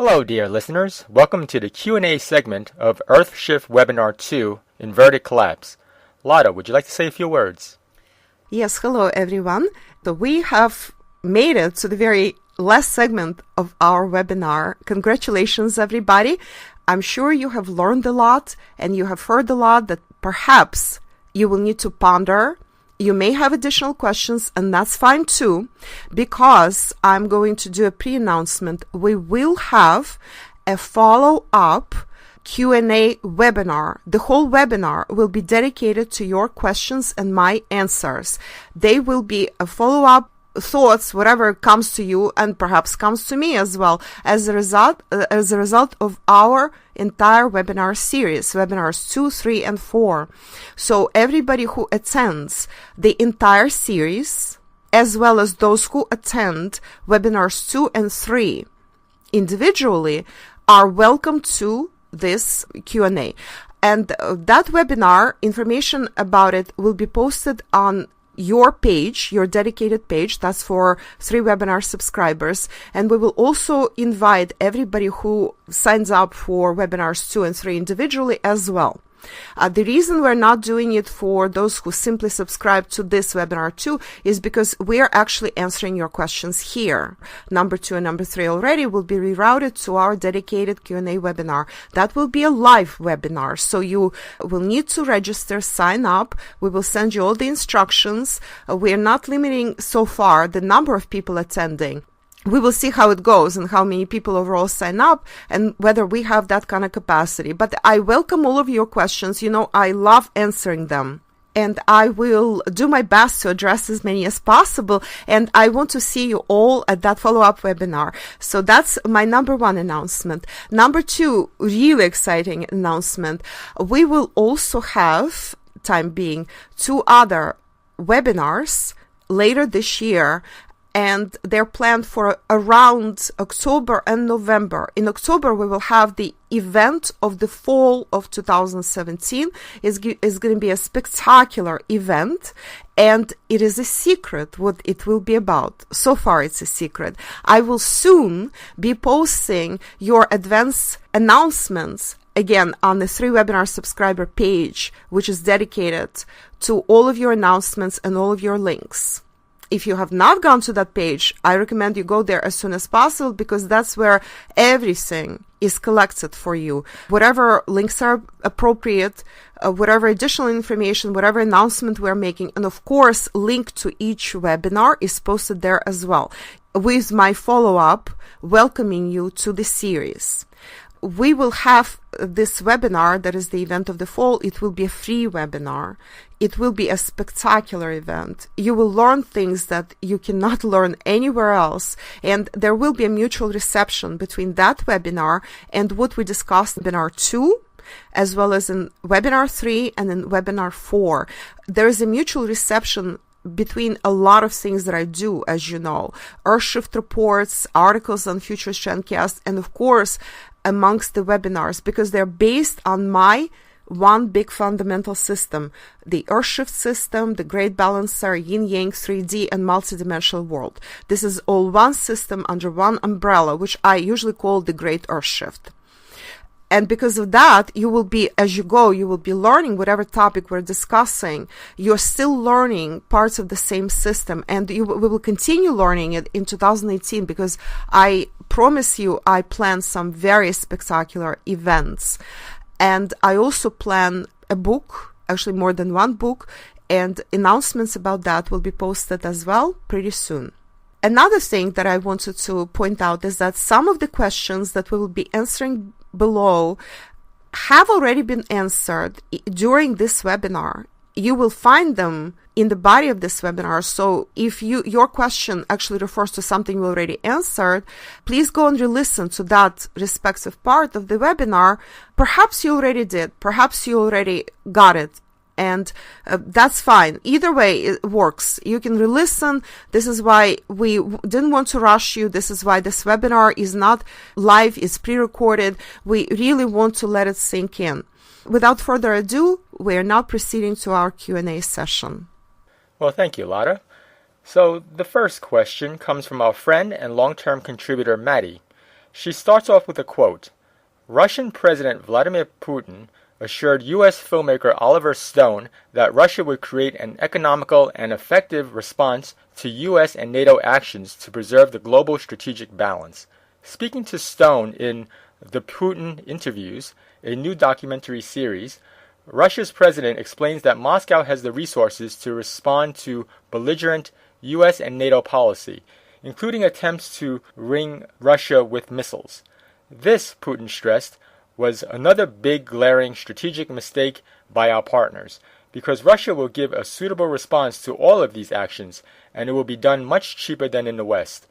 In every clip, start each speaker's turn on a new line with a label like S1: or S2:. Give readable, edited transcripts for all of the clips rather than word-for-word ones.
S1: Hello, dear listeners. Welcome to the Q&A segment of Earthshift Webinar 2, Inverted Collapse. Lada, would you like to say a few words?
S2: Yes, hello, everyone. So we have made it to the very last segment of our webinar. Congratulations, everybody. I'm sure you have learned a lot and you have heard a lot that perhaps you will need to ponder. You may have additional questions, and that's fine too, because I'm going to do a pre-announcement. We will have a follow-up Q&A webinar. The whole webinar will be dedicated to your questions and my answers. They will be a follow-up thoughts, whatever comes to you and perhaps comes to me as well, as a result of our entire webinar series, webinars 2, 3, and 4. So everybody who attends the entire series, as well as those who attend webinars 2 and 3 individually, are welcome to this Q&A. And that webinar, information about it will be posted on your page, your dedicated page. That's for 3 webinar subscribers. And we will also invite everybody who signs up for webinars 2 and 3 individually as well. The reason we're not doing it for those who simply subscribe to this webinar 2 is because we are actually answering your questions here. Number 2 and number 3 already will be rerouted to our dedicated Q&A webinar. That will be a live webinar, so you will need to register, sign up. We will send you all the instructions. We are not limiting so far the number of people attending. We will see how it goes and how many people overall sign up and whether we have that kind of capacity. But I welcome all of your questions. You know, I love answering them. And I will do my best to address as many as possible. And I want to see you all at that follow-up webinar. So that's my number 1 announcement. Number 2, really exciting announcement. We will also have, time being, 2 other webinars later this year. And they're planned for around October and November. In October, we will have the event of the fall of 2017. It's going to be a spectacular event, and it is a secret what it will be about. So far, it's a secret. I will soon be posting your advance announcements again on the 3 webinar subscriber page, which is dedicated to all of your announcements and all of your links. If you have not gone to that page, I recommend you go there as soon as possible, because that's where everything is collected for you. Whatever links are appropriate, whatever additional information, whatever announcement we're making, and of course, link to each webinar is posted there as well, with my follow-up welcoming you to the series. We will have this webinar, that is the event of the fall. It will be a free webinar. It will be a spectacular event. You will learn things that you cannot learn anywhere else. And there will be a mutual reception between that webinar and what we discussed in webinar 2, as well as in webinar 3 and in webinar 4. There is a mutual reception between a lot of things that I do, as you know, Earthshift reports, articles on Futures Trendcast, and of course, amongst the webinars, because they're based on my one big fundamental system, the Earthshift system, the Great Balancer, Yin-Yang, 3D, and multidimensional world. This is all one system under one umbrella, which I usually call the Great Earthshift. And because of that, you will be, as you go, you will be learning whatever topic we're discussing. You're still learning parts of the same system, and we will continue learning it in 2018, because I promise you, I plan some very spectacular events. And I also plan a book, actually more than one book, and announcements about that will be posted as well pretty soon. Another thing that I wanted to point out is that some of the questions that we will be answering below have already been answered during this webinar. You will find them in the body of this webinar. So if your question actually refers to something you already answered, please go and re-listen to that respective part of the webinar. Perhaps you already did. Perhaps you already got it. And that's fine. Either way, it works. You can re-listen. This is why we didn't want to rush you. This is why this webinar is not live, it's pre-recorded. We really want to let it sink in. Without further ado, we are now proceeding to our Q&A session.
S1: Well, thank you, Lada. So the first question comes from our friend and long-term contributor, Maddie. She starts off with a quote. Russian President Vladimir Putin assured U.S. filmmaker Oliver Stone that Russia would create an economical and effective response to U.S. and NATO actions to preserve the global strategic balance. Speaking to Stone in The Putin Interviews, a new documentary series, Russia's president explains that Moscow has the resources to respond to belligerent U.S. and NATO policy, including attempts to ring Russia with missiles. This, Putin stressed, was another big glaring strategic mistake by our partners, because Russia will give a suitable response to all of these actions, and it will be done much cheaper than in the West.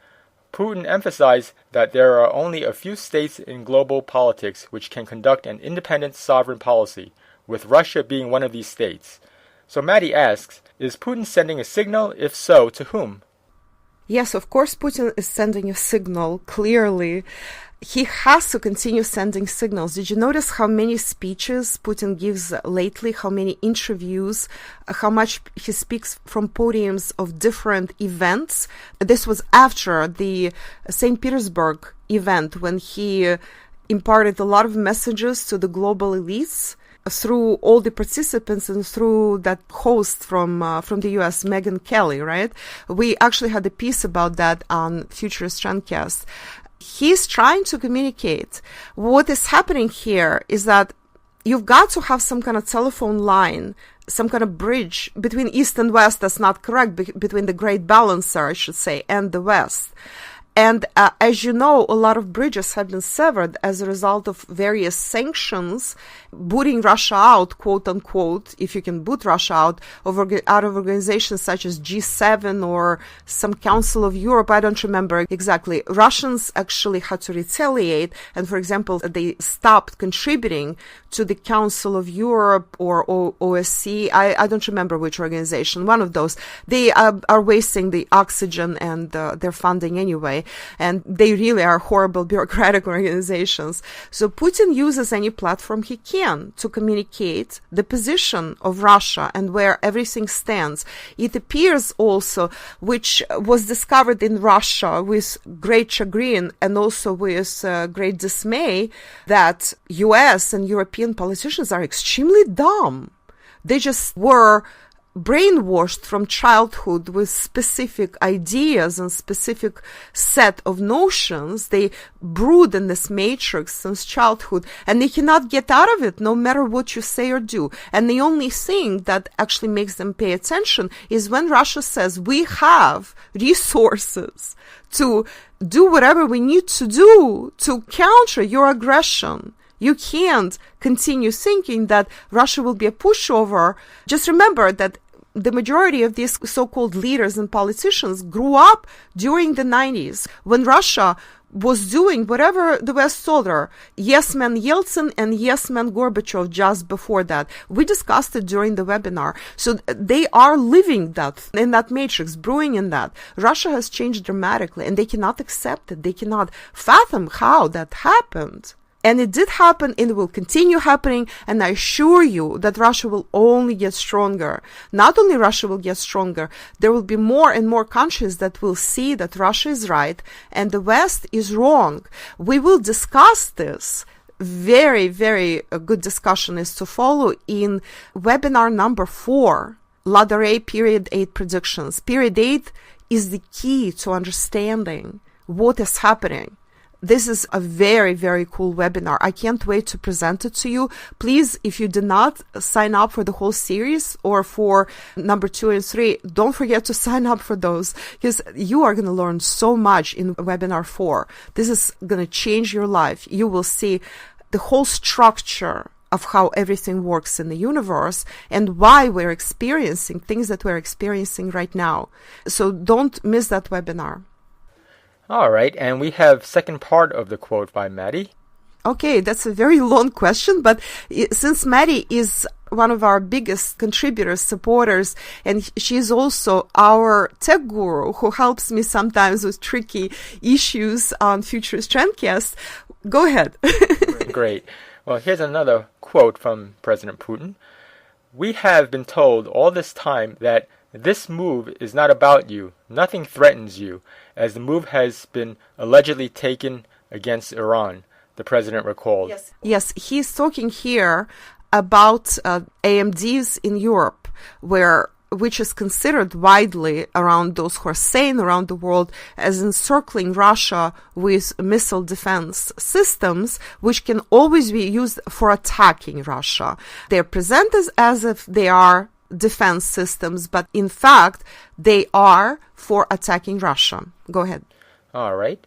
S1: Putin emphasized that there are only a few states in global politics which can conduct an independent sovereign policy, with Russia being one of these states. So Maddie asks, is Putin sending a signal? If so, to whom?
S2: Yes, of course Putin is sending a signal, clearly. He has to continue sending signals. Did you notice how many speeches Putin gives lately, how many interviews, how much he speaks from podiums of different events? This was after the St. Petersburg event when he imparted a lot of messages to the global elites through all the participants and through that host from the US, Megyn Kelly, right? We actually had a piece about that on Futurist Trendcast. He's trying to communicate. What is happening here is that you've got to have some kind of telephone line, some kind of bridge between East and West. That's not correct, between the great balancer, I should say, and the West. And as you know, a lot of bridges have been severed as a result of various sanctions, booting Russia out, quote unquote, if you can boot Russia out of organizations such as G7 or some Council of Europe. I don't remember exactly. Russians actually had to retaliate. And for example, they stopped contributing to the Council of Europe or OSCE. I don't remember which organization, one of those. They are wasting the oxygen and their funding anyway. And they really are horrible bureaucratic organizations. So Putin uses any platform he can to communicate the position of Russia and where everything stands. It appears also, which was discovered in Russia with great chagrin and also with great dismay, that US and European politicians are extremely dumb. They just were brainwashed from childhood with specific ideas and specific set of notions. They brood in this matrix since childhood, and they cannot get out of it no matter what you say or do. And the only thing that actually makes them pay attention is when Russia says we have resources to do whatever we need to do to counter your aggression. You can't continue thinking that Russia will be a pushover. Just remember that the majority of these so-called leaders and politicians grew up during the 90s when Russia was doing whatever the West told her. Yes man Yeltsin and yes man Gorbachev just before that. We discussed it during the webinar. So they are living that, in that matrix, brewing in that. Russia has changed dramatically and they cannot accept it. They cannot fathom how that happened. And it did happen and it will continue happening. And I assure you that Russia will only get stronger. Not only Russia will get stronger, there will be more and more countries that will see that Russia is right and the West is wrong. We will discuss this. Very, very good discussion is to follow in webinar number 4, Lada period 8 predictions. Period 8 is the key to understanding what is happening. This is a very, very cool webinar. I can't wait to present it to you. Please, if you did not sign up for the whole series or for number 2 and 3, don't forget to sign up for those because you are going to learn so much in webinar 4. This is going to change your life. You will see the whole structure of how everything works in the universe and why we're experiencing things that we're experiencing right now. So don't miss that webinar.
S1: All right, and we have second part of the quote by Maddie.
S2: Okay, that's a very long question, but since Maddie is one of our biggest contributors, supporters, and she's also our tech guru who helps me sometimes with tricky issues on Futurist Trendcast, go ahead.
S1: Great. Well, here's another quote from President Putin. We have been told all this time that this move is not about you. Nothing threatens you, as the move has been allegedly taken against Iran, the president recalled.
S2: Yes, he's talking here about AMDs in Europe, which is considered widely around those who are sane around the world as encircling Russia with missile defense systems, which can always be used for attacking Russia. They're presented as if they are defense systems, but in fact, they are for attacking Russia. Go ahead.
S1: All right.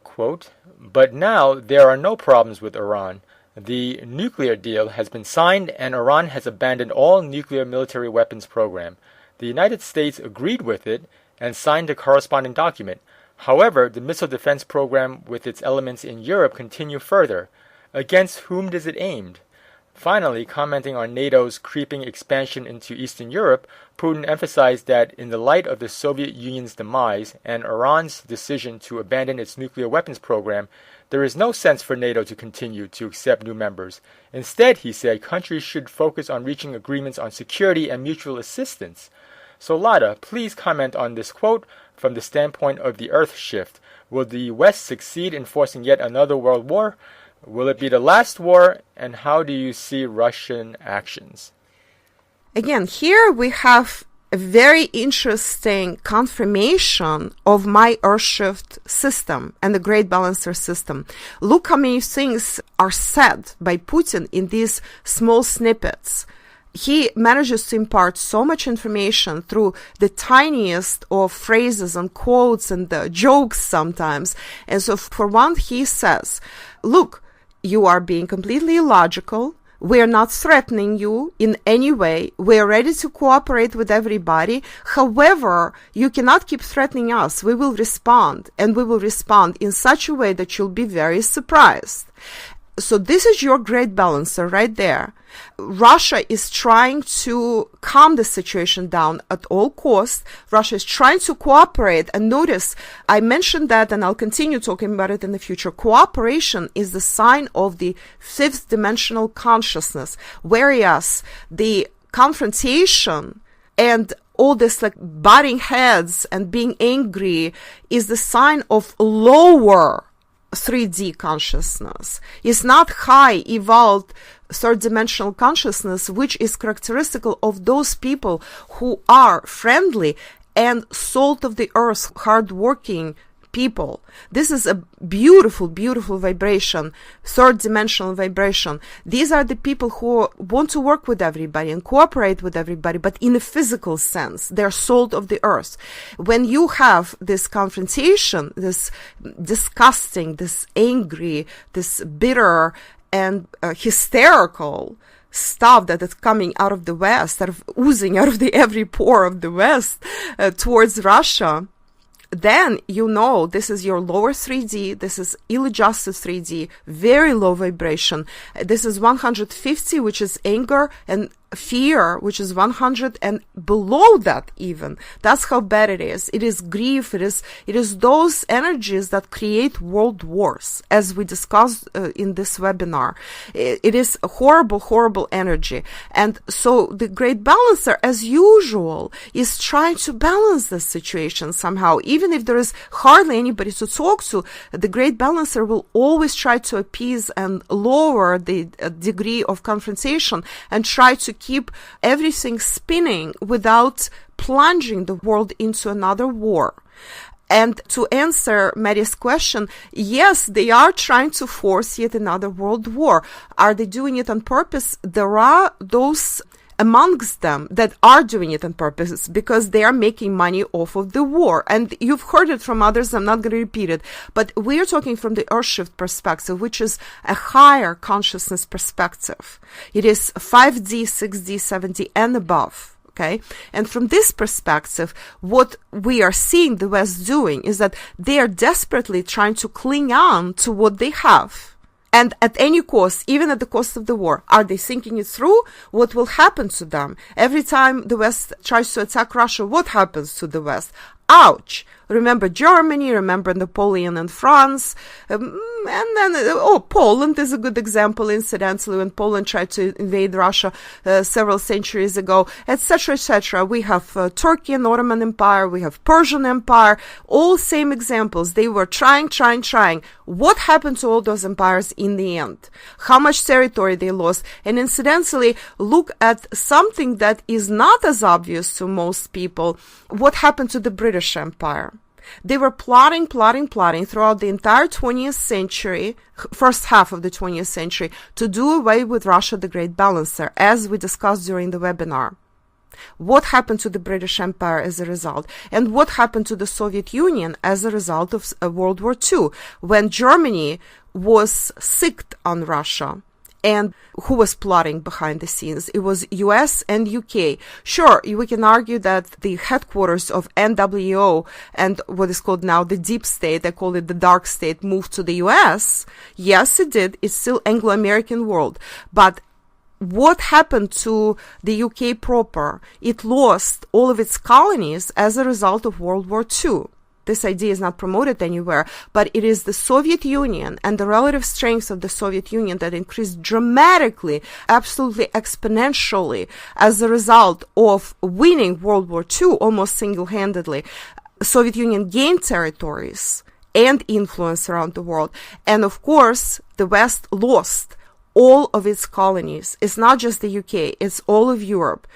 S1: Quote, but now there are no problems with Iran. The nuclear deal has been signed and Iran has abandoned all nuclear military weapons program. The United States agreed with it and signed a corresponding document. However, the missile defense program with its elements in Europe continue further. Against whom does it aimed? Finally, commenting on NATO's creeping expansion into Eastern Europe, Putin emphasized that in the light of the Soviet Union's demise and Iran's decision to abandon its nuclear weapons program, there is no sense for NATO to continue to accept new members. Instead, he said, countries should focus on reaching agreements on security and mutual assistance. So Lada, please comment on this quote from the standpoint of the Earth shift. Will the West succeed in forcing yet another world war? Will it be the last war? And how do you see Russian actions?
S2: Again, here we have a very interesting confirmation of my Earthshift system and the Great Balancer system. Look how many things are said by Putin in these small snippets. He manages to impart so much information through the tiniest of phrases and quotes and jokes sometimes. And so for one, he says, look, you are being completely illogical. We are not threatening you in any way. We are ready to cooperate with everybody. However, you cannot keep threatening us. We will respond, and we will respond in such a way that you'll be very surprised. So this is your Great Balancer right there. Russia is trying to calm the situation down at all costs. Russia is trying to cooperate. And notice, I mentioned that, and I'll continue talking about it in the future. Cooperation is the sign of the fifth dimensional consciousness, whereas the confrontation and all this like butting heads and being angry is the sign of lower 3D consciousness. It's not high, evolved, third-dimensional consciousness, which is characteristic of those people who are friendly and salt of the earth, hard-working people. This is a beautiful, beautiful vibration, third-dimensional vibration. These are the people who want to work with everybody and cooperate with everybody, but in a physical sense. They're salt of the earth. When you have this confrontation, this disgusting, this angry, this bitter and hysterical stuff that is coming out of the West, that is oozing out of the every pore of the West towards Russia, then you know this is your lower 3D, this is ill-adjusted 3D, very low vibration. This is 150, which is anger, and fear, which is 100, and below that even. That's how bad it is. It is grief. It is those energies that create world wars, as we discussed in this webinar. It is a horrible, horrible energy. And so the Great Balancer, as usual, is trying to balance the situation somehow. Even if there is hardly anybody to talk to, the Great Balancer will always try to appease and lower the degree of confrontation and try to keep everything spinning without plunging the world into another war. And to answer Mary's question, yes, they are trying to force yet another world war. Are they doing it on purpose? There are those amongst them that are doing it on purpose because they are making money off of the war. And you've heard it from others, I'm not going to repeat it, but we're talking from the Earthshift perspective, which is a higher consciousness perspective. It is 5D, 6D, 7D and above. Okay. And from this perspective, what we are seeing the West doing is that they are desperately trying to cling on to what they have. And at any cost, even at the cost of the war, are they thinking it through? What will happen to them? Every time the West tries to attack Russia, what happens to the West? Ouch! Remember Germany, remember Napoleon and France, and then, Poland is a good example, incidentally, when Poland tried to invade Russia several centuries ago, etc., etc. We have Turkey and Ottoman Empire, we have Persian Empire, all same examples. They were trying. What happened to all those empires in the end? How much territory they lost? And incidentally, look at something that is not as obvious to most people. What happened to the British Empire? They were plotting throughout the entire 20th century, first half of the 20th century, to do away with Russia the Great Balancer, as we discussed during the webinar. What happened to the British Empire as a result? And what happened to the Soviet Union as a result of World War II, when Germany was sicked on Russia? And who was plotting behind the scenes? It was US and UK. Sure, we can argue that the headquarters of NWO and what is called now the deep state, I call it the dark state, moved to the US. Yes, it did. It's still Anglo-American world. But what happened to the UK proper? It lost all of its colonies as a result of World War II. This idea is not promoted anywhere, but it is the Soviet Union and the relative strength of the Soviet Union that increased dramatically, absolutely exponentially, as a result of winning World War II almost single-handedly. Soviet Union gained territories and influence around the world. And of course, the West lost all of its colonies. It's not just the UK, it's all of Europe.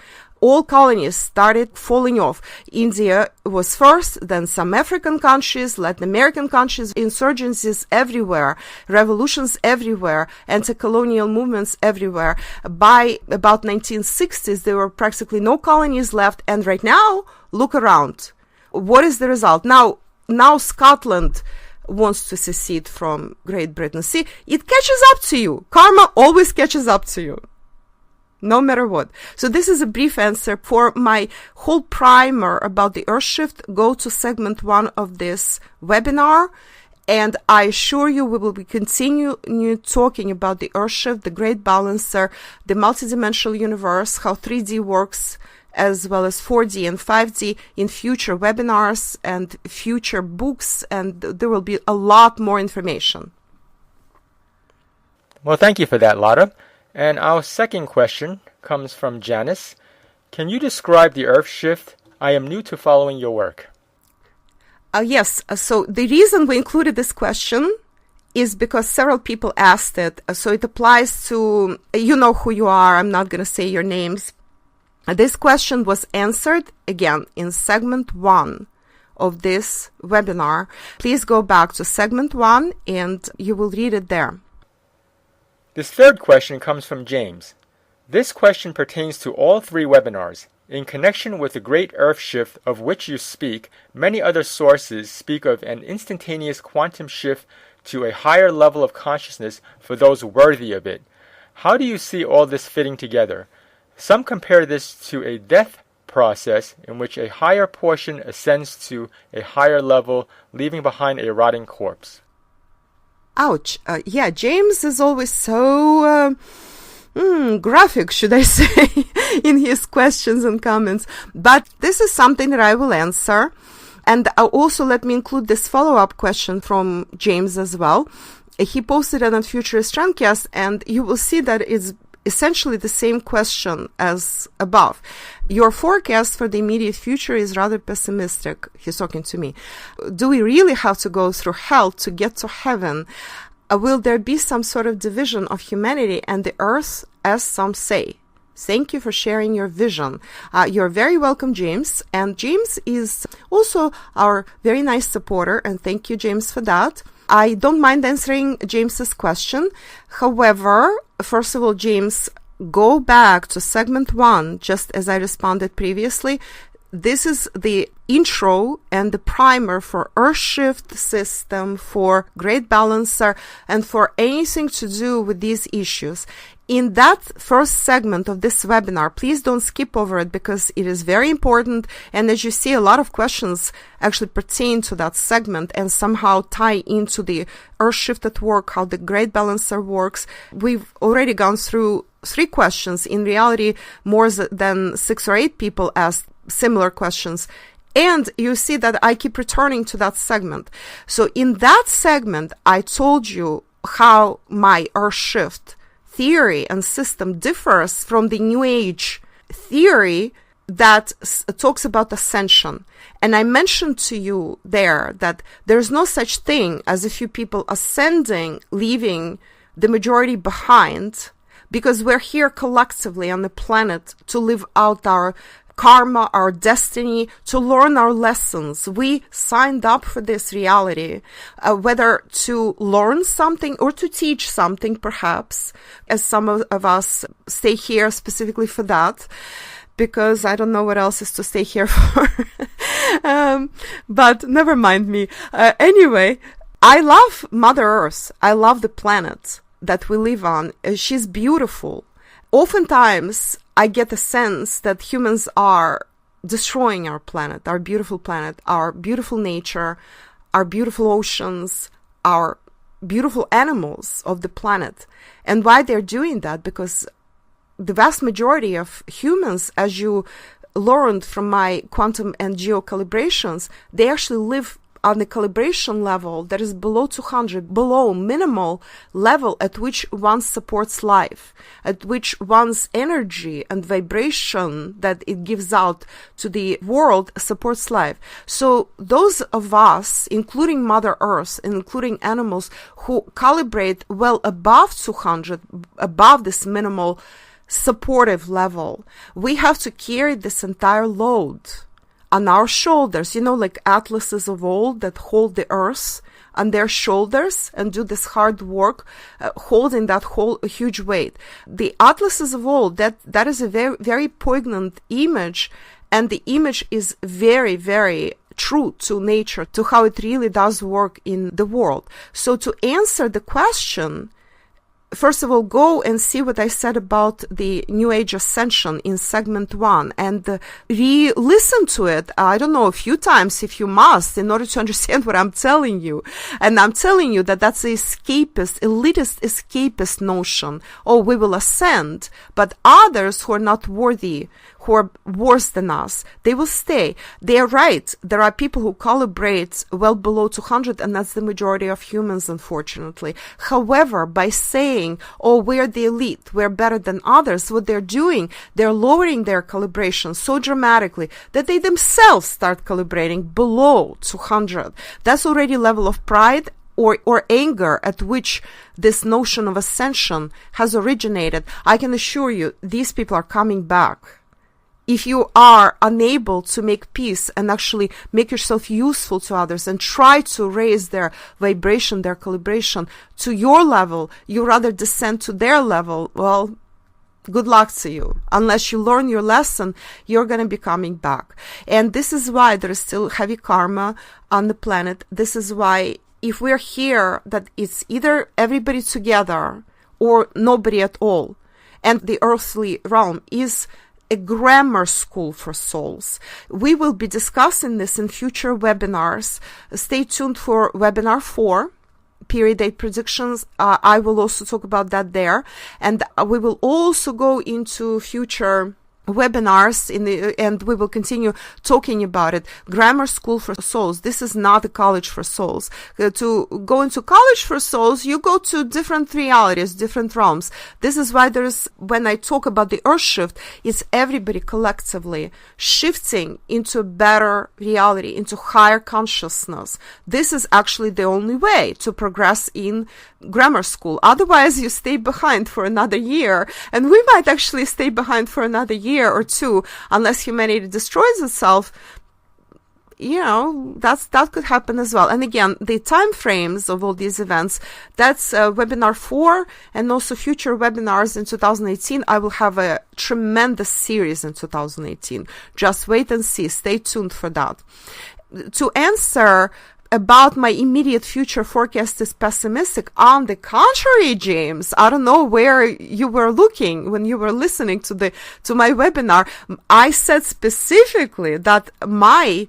S2: All colonies started falling off. India was first, then some African countries, Latin American countries, insurgencies everywhere, revolutions everywhere, anti-colonial movements everywhere. By about 1960s, there were practically no colonies left. And right now, look around. What is the result? Now Scotland wants to secede from Great Britain. See, it catches up to you. Karma always catches up to you, no matter what. So this is a brief answer. For my whole primer about the Earth shift, go to segment 1 of this webinar. And I assure you we will be continue talking about the Earth shift, the Great Balancer, the multidimensional universe, how 3D works, as well as 4D and 5D in future webinars and future books. And there will be a lot more information.
S1: Well, thank you for that, Lada. And our second question comes from Janice. Can you describe the Earth shift? I am new to following your work.
S2: Yes. So the reason we included this question is because several people asked it. So it applies to, you know who you are. I'm not going to say your names. This question was answered again in segment 1 of this webinar. Please go back to segment 1 and you will read it there.
S1: This third question comes from James. This question pertains to all 3 webinars. In connection with the great Earth shift of which you speak, many other sources speak of an instantaneous quantum shift to a higher level of consciousness for those worthy of it. How do you see all this fitting together? Some compare this to a death process in which a higher portion ascends to a higher level, leaving behind a rotting corpse.
S2: Ouch. Yeah, James is always so graphic, should I say, in his questions and comments. But this is something that I will answer. And also let me include this follow-up question from James as well. He posted it on Futurist Trendcast, and you will see that it's essentially the same question as above. Your forecast for the immediate future is rather pessimistic. He's talking to me. Do we really have to go through hell to get to heaven? Will there be some sort of division of humanity and the earth, as some say? Thank you for sharing your vision. You're very welcome, James. And James is also our very nice supporter. And thank you, James, for that. I don't mind answering James's question. However, first of all, James, go back to segment 1, just as I responded previously. This is the intro and the primer for Earthshift system, for Great Balancer, and for anything to do with these issues. In that first segment of this webinar, please don't skip over it because it is very important. And as you see, a lot of questions actually pertain to that segment and somehow tie into the Earthshift at work, how the Great Balancer works. We've already gone through 3 questions. In reality, more than 6 or 8 people asked similar questions. And you see that I keep returning to that segment. So in that segment, I told you how my Earth shift theory and system differs from the New Age theory that talks about ascension. And I mentioned to you there that there's no such thing as a few people ascending, leaving the majority behind, because we're here collectively on the planet to live out our karma, our destiny, to learn our lessons. We signed up for this reality, whether to learn something or to teach something, perhaps, as some of us stay here specifically for that, because I don't know what else is to stay here for. But never mind me. Anyway, I love Mother Earth. I love the planet that we live on. She's beautiful. Oftentimes, I get the sense that humans are destroying our planet, our beautiful nature, our beautiful oceans, our beautiful animals of the planet. And why they're doing that? Because the vast majority of humans, as you learned from my quantum and geo calibrations, they actually live on the calibration level that is below 200, below minimal level at which one supports life, at which one's energy and vibration that it gives out to the world supports life. So those of us, including Mother Earth, including animals who calibrate well above 200, above this minimal supportive level, we have to carry this entire load on our shoulders, like atlases of old that hold the earth on their shoulders and do this hard work, holding that whole huge weight. The atlases of old, that is a very, very poignant image, and the image is very, very true to nature, to how it really does work in the world. So to answer the question, first of all, go and see what I said about the New Age Ascension in segment 1 and re-listen to it, I don't know, a few times if you must, in order to understand what I'm telling you. And I'm telling you that that's the elitist escapist notion. Oh, we will ascend, but others who are not worthy, who are worse than us, they will stay. They are right. There are people who calibrate well below 200, and that's the majority of humans, unfortunately. However, by saying, oh, we're the elite, we're better than others, what they're doing, they're lowering their calibration so dramatically that they themselves start calibrating below 200. That's already a level of pride or anger at which this notion of ascension has originated. I can assure you, these people are coming back. If you are unable to make peace and actually make yourself useful to others and try to raise their vibration, their calibration to your level, you rather descend to their level, well, good luck to you. Unless you learn your lesson, you're going to be coming back. And this is why there is still heavy karma on the planet. This is why if we're here, that it's either everybody together or nobody at all. And the earthly realm is a grammar school for souls. We will be discussing this in future webinars. Stay tuned for webinar 4, period date predictions. I will also talk about that there. And we will also go into future webinars and we will continue talking about it. Grammar school for souls. This is not a college for souls. To go into college for souls, you go to different realities, different realms. This is why when I talk about the earth shift, it's everybody collectively shifting into a better reality, into higher consciousness. This is actually the only way to progress in grammar school. Otherwise, you stay behind for another year, and we might actually stay behind for another year or two, unless humanity destroys itself. That could happen as well. And again, the time frames of all these events, that's webinar 4 and also future webinars in 2018. I will have a tremendous series in 2018. Just wait and see. Stay tuned for that. To answer about my immediate future forecast is pessimistic. On the contrary, James, I don't know where you were looking when you were listening to my webinar. I said specifically that my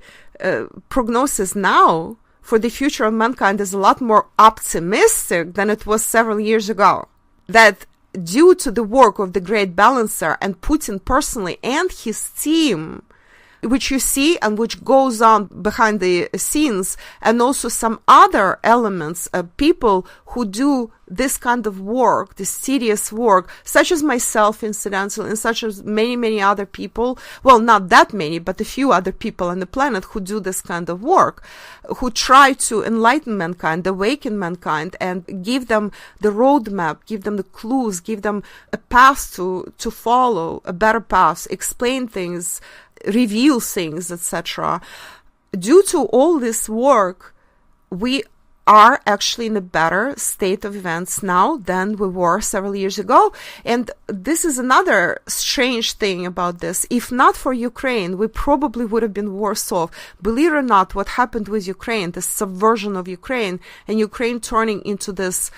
S2: prognosis now for the future of mankind is a lot more optimistic than it was several years ago. That due to the work of the great balancer and Putin personally and his team, which you see and which goes on behind the scenes, and also some other elements of people who do this kind of work, this serious work, such as myself, incidentally, and such as many, many other people. Well, not that many, but a few other people on the planet who do this kind of work, who try to enlighten mankind, awaken mankind, and give them the roadmap, give them the clues, give them a path to follow, a better path, explain things, reveal things, etc. Due to all this work, we are actually in a better state of events now than we were several years ago. And this is another strange thing about this. If not for Ukraine, we probably would have been worse off. Believe it or not, what happened with Ukraine, the subversion of Ukraine, and Ukraine turning into this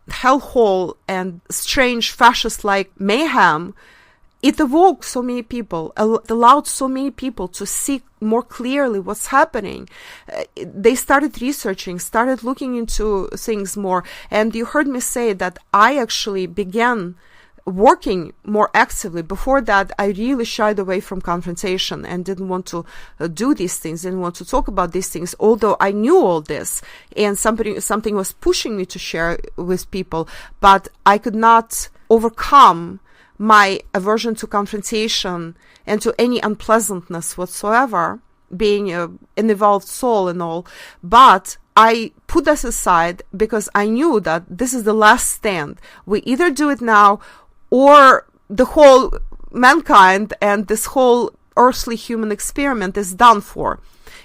S2: hellhole and strange fascist-like mayhem, it awoke so many people, allowed so many people to see more clearly what's happening. They started researching, started looking into things more. And you heard me say that I actually began working more actively. Before that, I really shied away from confrontation and didn't want to do these things, didn't want to talk about these things, although I knew all this and something was pushing me to share with people, but I could not overcome my aversion to confrontation and to any unpleasantness whatsoever, being an evolved soul and all. But I put this aside because I knew that this is the last stand. We either do it now or the whole mankind and this whole earthly human experiment is done for.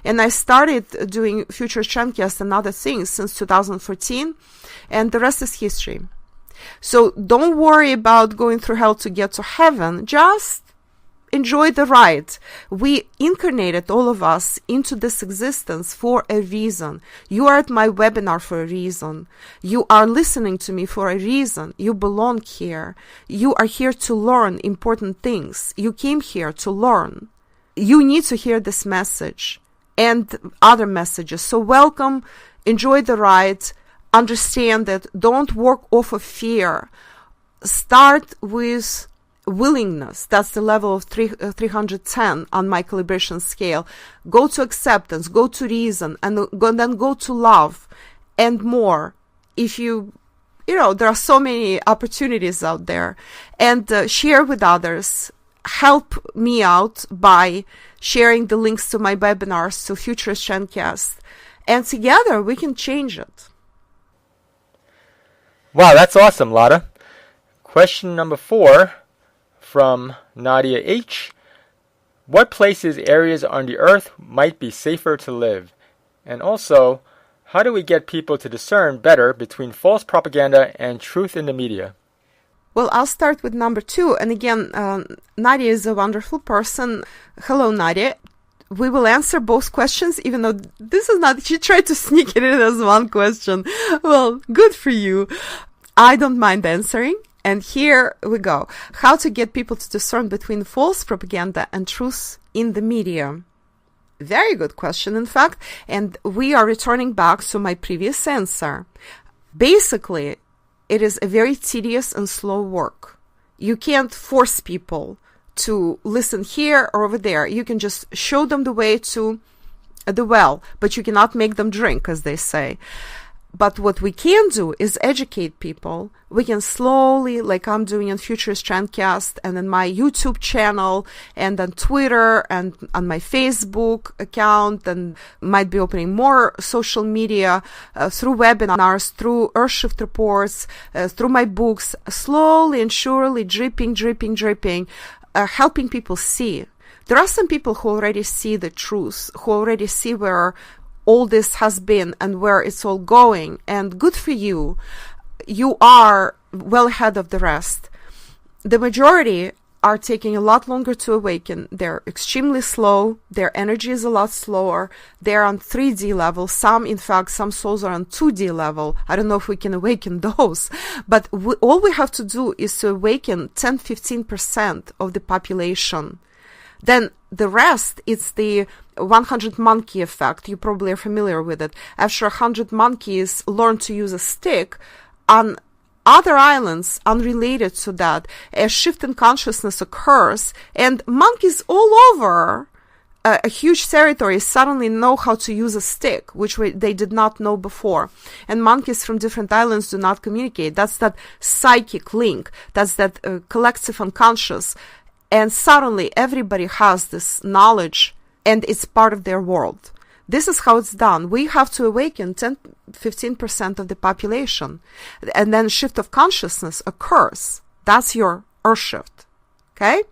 S2: And I started doing Future Trendcast and other things since 2014, and the rest is history. So don't worry about going through hell to get to heaven. Just enjoy the ride. We incarnated, all of us, into this existence for a reason. You are at my webinar for a reason. You are listening to me for a reason. You belong here. You are here to learn important things. You came here to learn. You need to hear this message and other messages. So welcome. Enjoy the ride. Understand that don't work off of fear. Start with willingness. That's the level of 310 on my calibration scale. Go to acceptance, go to reason, and then go to love and more. If you know, there are so many opportunities out there. And share with others. Help me out by sharing the links to my webinars, to Future Trendcast. And together we can change it.
S1: Wow, that's awesome, Lada. Question number 4 from Nadia H. What places, areas on the earth might be safer to live? And also, how do we get people to discern better between false propaganda and truth in the media?
S2: Well, I'll start with number 2. And again, Nadia is a wonderful person. Hello, Nadia. We will answer both questions, even though this is not, she tried to sneak it in as one question. Well, good for you. I don't mind answering. And here we go. How to get people to discern between false propaganda and truth in the media. Very good question, in fact. And we are returning back to my previous answer. Basically, it is a very tedious and slow work. You can't force people to listen here or over there. You can just show them the way to the well, but you cannot make them drink, as they say. But what we can do is educate people. We can slowly, like I'm doing on Future Trendcast and on my YouTube channel and on Twitter and on my Facebook account, and might be opening more social media through webinars, through Earthshift reports, through my books, slowly and surely, dripping, helping people see. There are some people who already see the truth, who already see where all this has been and where it's all going, and good for you. You are well ahead of the rest. The majority are taking a lot longer to awaken. They're extremely slow. Their energy is a lot slower. They're on 3D level. Some souls are on 2D level. I don't know if we can awaken those, but all we have to do is to awaken 10-15% of the population. Then the rest, it's the 100 monkey effect. You probably are familiar with it. After 100 monkeys learn to use a stick, on other islands unrelated to that, a shift in consciousness occurs, and monkeys all over a huge territory suddenly know how to use a stick, which they did not know before. And monkeys from different islands do not communicate. That's that psychic link. That's that collective unconscious. And suddenly everybody has this knowledge and it's part of their world. This is how it's done. We have to awaken 10-15% of the population. And then shift of consciousness occurs. That's your earth shift. Okay?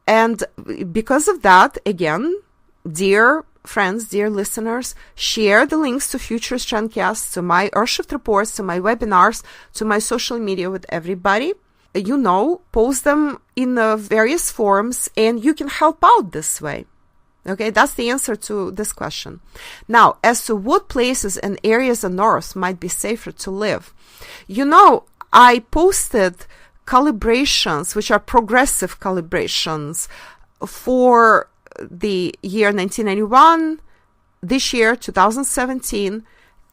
S2: And because of that, again, dear friends, dear listeners, share the links to future Strandcasts, to my Earthshift reports, to my webinars, to my social media with everybody. Post them in various forums, and you can help out this way. Okay, that's the answer to this question. Now, as to what places and areas on Earth might be safer to live, I posted calibrations, which are progressive calibrations for the year 1991, this year 2017,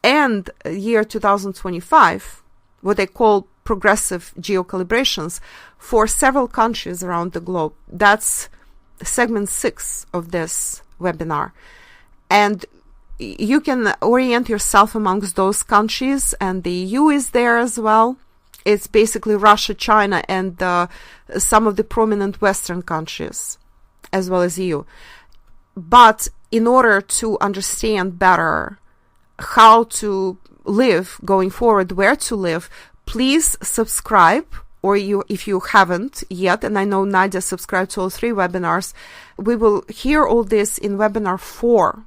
S2: and year 2025, what they call progressive geocalibrations for several countries around the globe. That's segment 6 of this webinar. And you can orient yourself amongst those countries, and the EU is there as well. It's basically Russia, China, and some of the prominent Western countries, as well as EU. But in order to understand better how to live going forward, where to live, please subscribe, or if you haven't yet, and I know Nadia subscribed to all 3 webinars, we will hear all this in webinar 4,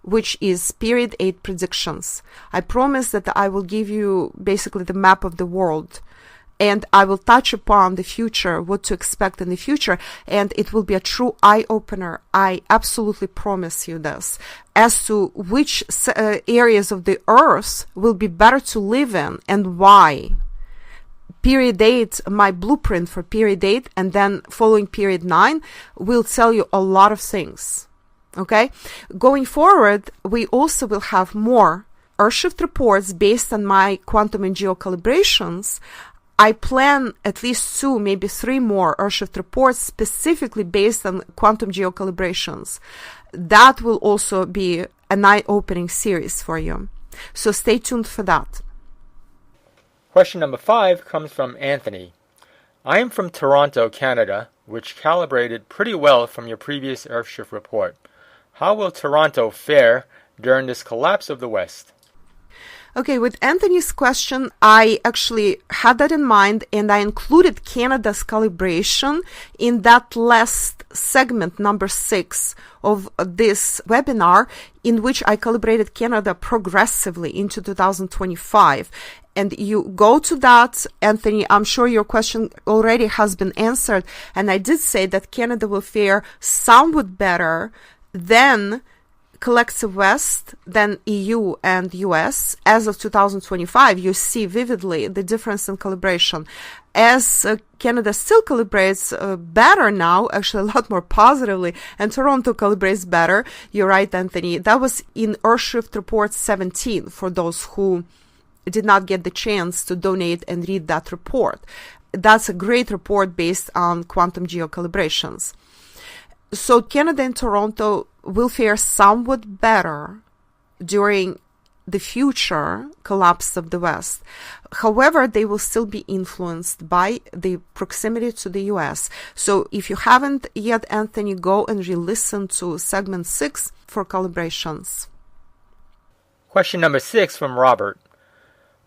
S2: which is period 8 predictions. I promise that I will give you basically the map of the world, and I will touch upon the future, what to expect in the future, and it will be a true eye-opener. I absolutely promise you this, as to which areas of the earth will be better to live in and why. Period 8, my blueprint for period 8, and then following period 9 will tell you a lot of things. Okay, going forward, we also will have more Earthshift reports based on my quantum and geocalibrations. I plan at least 2, maybe 3 more Earthshift reports specifically based on quantum geocalibrations. That will also be an eye-opening series for you. So stay tuned for that.
S1: Question number 5 comes from Anthony. I am from Toronto, Canada, which calibrated pretty well from your previous Earthshift report. How will Toronto fare during this collapse of the West?
S2: Okay, with Anthony's question, I actually had that in mind, and I included Canada's calibration in that last segment, number 6 of this webinar, in which I calibrated Canada progressively into 2025. And you go to that, Anthony, I'm sure your question already has been answered, and I did say that Canada will fare somewhat better than Collective West, than EU and US. As of 2025, you see vividly the difference in calibration. As Canada still calibrates better now, actually a lot more positively, and Toronto calibrates better. You're right, Anthony. That was in Earthshift Report 17 for those who did not get the chance to donate and read that report. That's a great report based on quantum geocalibrations. So Canada and Toronto will fare somewhat better during the future collapse of the West. However, they will still be influenced by the proximity to the US. So if you haven't yet, Anthony, go and re-listen to segment 6 for calibrations.
S1: Question number 6 from Robert.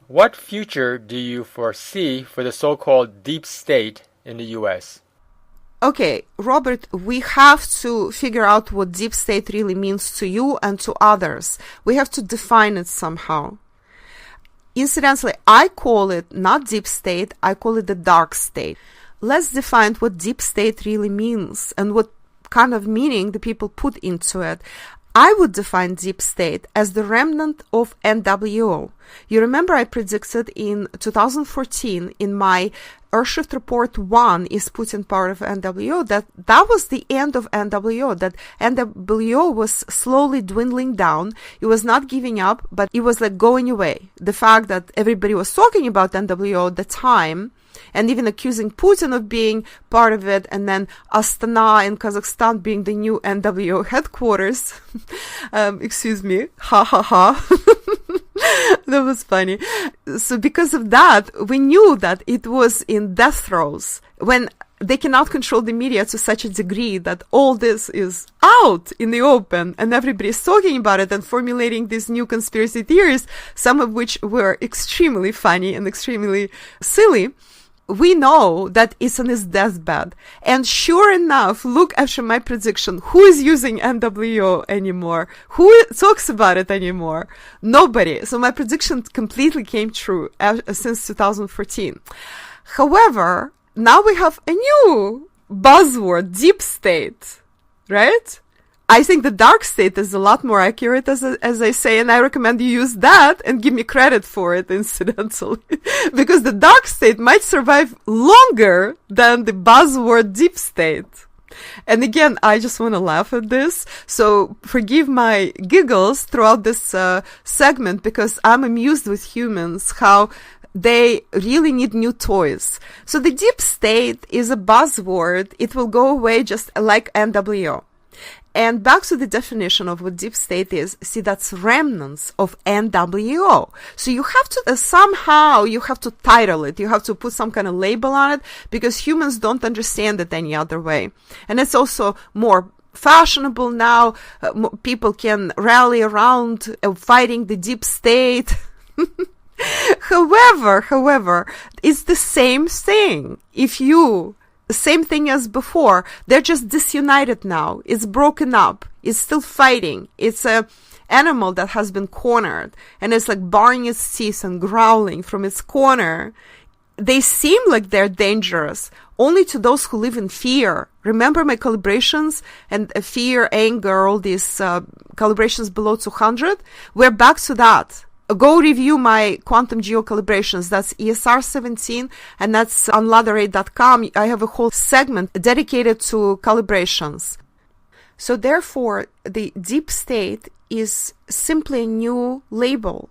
S1: What future do you foresee for the so-called deep state in the US?
S2: Okay, Robert, we have to figure out what deep state really means to you and to others. We have to define it somehow. Incidentally, I call it not deep state, I call it the dark state. Let's define what deep state really means and what kind of meaning the people put into it. I would define deep state as the remnant of NWO. You remember I predicted in 2014 in my Earthshift Report 1 is Putin part of NWO, that was the end of NWO, that NWO was slowly dwindling down. It was not giving up, but it was like going away. The fact that everybody was talking about NWO at the time and even accusing Putin of being part of it, and then Astana in Kazakhstan being the new NWO headquarters. Excuse me. Ha ha ha. That was funny. So because of that, we knew that it was in death throes when they cannot control the media to such a degree that all this is out in the open and everybody's talking about it and formulating these new conspiracy theories, some of which were extremely funny and extremely silly. We know that it's on his deathbed. And sure enough, look after my prediction. Who is using NWO anymore? Who talks about it anymore? Nobody. So my prediction completely came true since 2014. However, now we have a new buzzword, deep state, right? I think the dark state is a lot more accurate, as I say, and I recommend you use that and give me credit for it, incidentally, because the dark state might survive longer than the buzzword deep state. And again, I just want to laugh at this, so forgive my giggles throughout this segment, because I'm amused with humans, how they really need new toys. So the deep state is a buzzword. It will go away just like NWO. And back to the definition of what deep state is, see, that's remnants of NWO. So you have to, somehow, you have to title it. You have to put some kind of label on it, because humans don't understand it any other way. And it's also more fashionable now. People can rally around fighting the deep state. However, it's the same thing. Same thing as before. They're just disunited now. It's broken up. It's still fighting. It's a animal that has been cornered, and it's like baring its teeth and growling from its corner. They seem like they're dangerous only to those who live in fear. Remember my calibrations and fear, anger, all these calibrations below 200? We're back to that. Go review my quantum geo calibrations. That's ESR 17, and that's on Lada.com. I have a whole segment dedicated to calibrations. So therefore, the deep state is simply a new label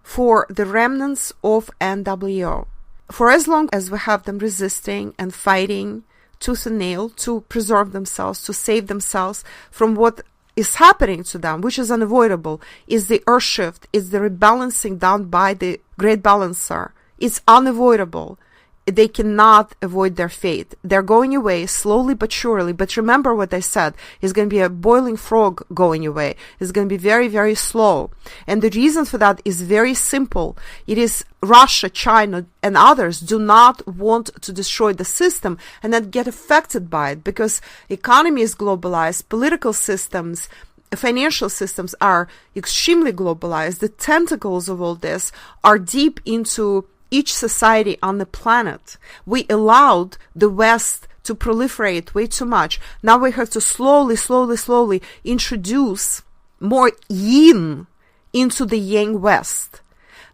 S2: for the remnants of NWO. For as long as we have them resisting and fighting tooth and nail to preserve themselves, to save themselves from what is happening to them, which is unavoidable, is the earth shift, is the rebalancing down by the great balancer. It's unavoidable. They cannot avoid their fate. They're going away slowly but surely. But remember what I said. It's going to be a boiling frog going away. It's going to be very, very slow. And the reason for that is very simple. It is Russia, China, and others do not want to destroy the system and then get affected by it, because economy is globalized, political systems, financial systems are extremely globalized. The tentacles of all this are deep into each society on the planet. We allowed the West to proliferate way too much. Now we have to slowly introduce more yin into the yang West.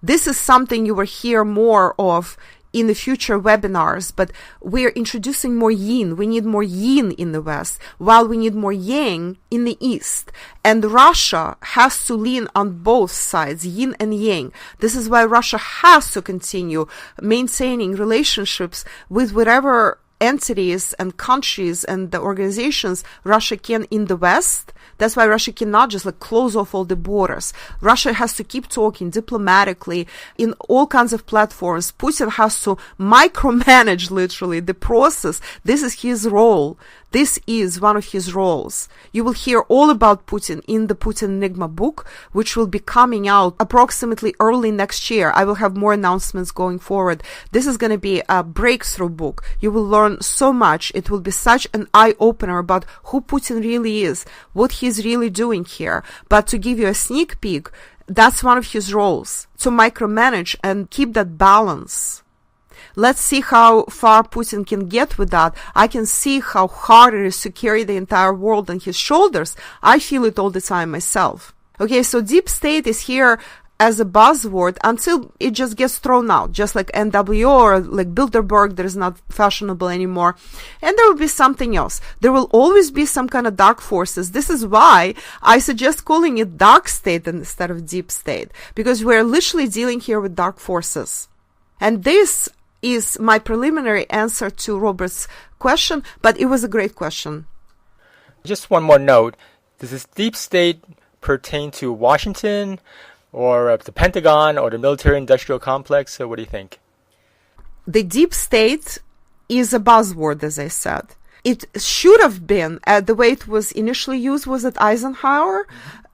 S2: This is something you will hear more of in the future webinars, but we're introducing more yin. We need more yin in the West, while we need more yang in the East. And Russia has to lean on both sides, yin and yang. This is why Russia has to continue maintaining relationships with whatever entities and countries and the organizations Russia can in the West. That's why Russia cannot just close off all the borders. Russia has to keep talking diplomatically in all kinds of platforms. Putin has to micromanage literally the process. This is his role. This is one of his roles. You will hear all about Putin in the Putin Enigma book, which will be coming out approximately early next year. I will have more announcements going forward. This is going to be a breakthrough book. You will learn so much. It will be such an eye-opener about who Putin really is, what he's really doing here. But to give you a sneak peek, that's one of his roles, to micromanage and keep that balance. Let's see how far Putin can get with that. I can see how hard it is to carry the entire world on his shoulders. I feel it all the time myself. Okay, so deep state is here as a buzzword until it just gets thrown out, just like NWO or like Bilderberg that is not fashionable anymore. And there will be something else. There will always be some kind of dark forces. This is why I suggest calling it dark state instead of deep state, because we're literally dealing here with dark forces. And this is my preliminary answer to Robert's question, but it was a great question.
S1: Just one more note. Does this deep state pertain to Washington or the Pentagon or the military-industrial complex? So what do you think?
S2: The deep state is a buzzword, as I said. It should have been, the way it was initially used was at Eisenhower.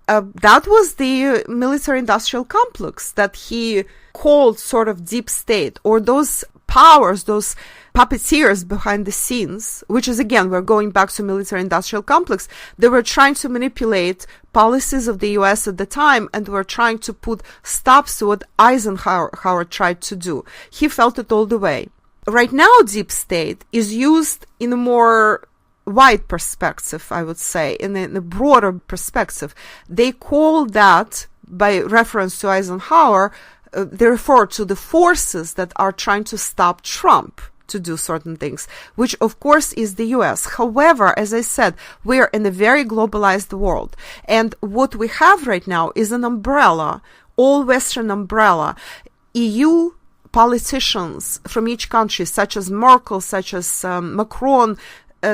S2: That was the military-industrial complex that he called sort of deep state, or those powers, those puppeteers behind the scenes, which is, again, we're going back to military-industrial complex. They were trying to manipulate policies of the U.S. at the time, and were trying to put stops to what Eisenhower tried to do. He felt it all the way. Right now, deep state is used in a more wide perspective, I would say, in a broader perspective. They call that, by reference to Eisenhower, they refer to the forces that are trying to stop Trump to do certain things, which of course is the US. However, as I said, we're in a very globalized world. And what we have right now is an umbrella, all Western umbrella. EU politicians from each country, such as Merkel, such as Macron,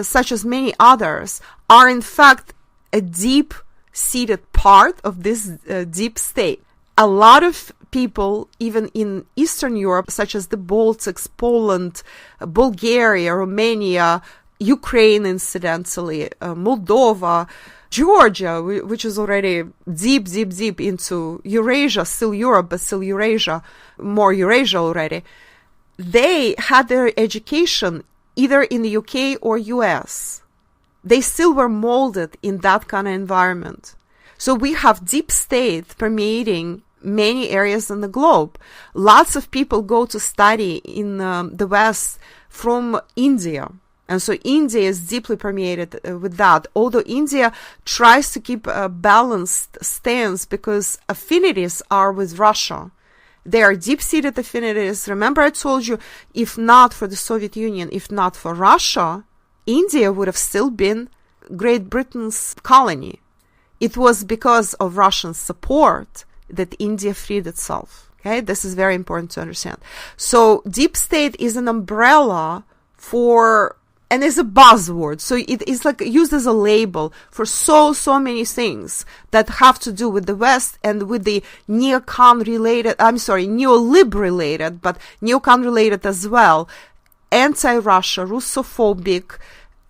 S2: such as many others, are in fact a deep-seated part of this deep state. A lot of people, even in Eastern Europe, such as the Baltics, Poland, Bulgaria, Romania, Ukraine, incidentally, Moldova, Georgia, which is already deep into Eurasia, still Europe, but still Eurasia, more Eurasia already. They had their education either in the UK or US. They still were molded in that kind of environment. So we have deep state permeating many areas in the globe. Lots of people go to study in the West from India. And so India is deeply permeated with that. Although India tries to keep a balanced stance because affinities are with Russia. They are deep-seated affinities. Remember I told you, if not for the Soviet Union, if not for Russia, India would have still been Great Britain's colony. It was because of Russian support that India freed itself. Okay, this is very important to understand. So deep state is an umbrella for, and is a buzzword. So it is like used as a label for so many things that have to do with the West and with the neocon related, neolib related, but neocon related as well, anti-Russia, Russophobic,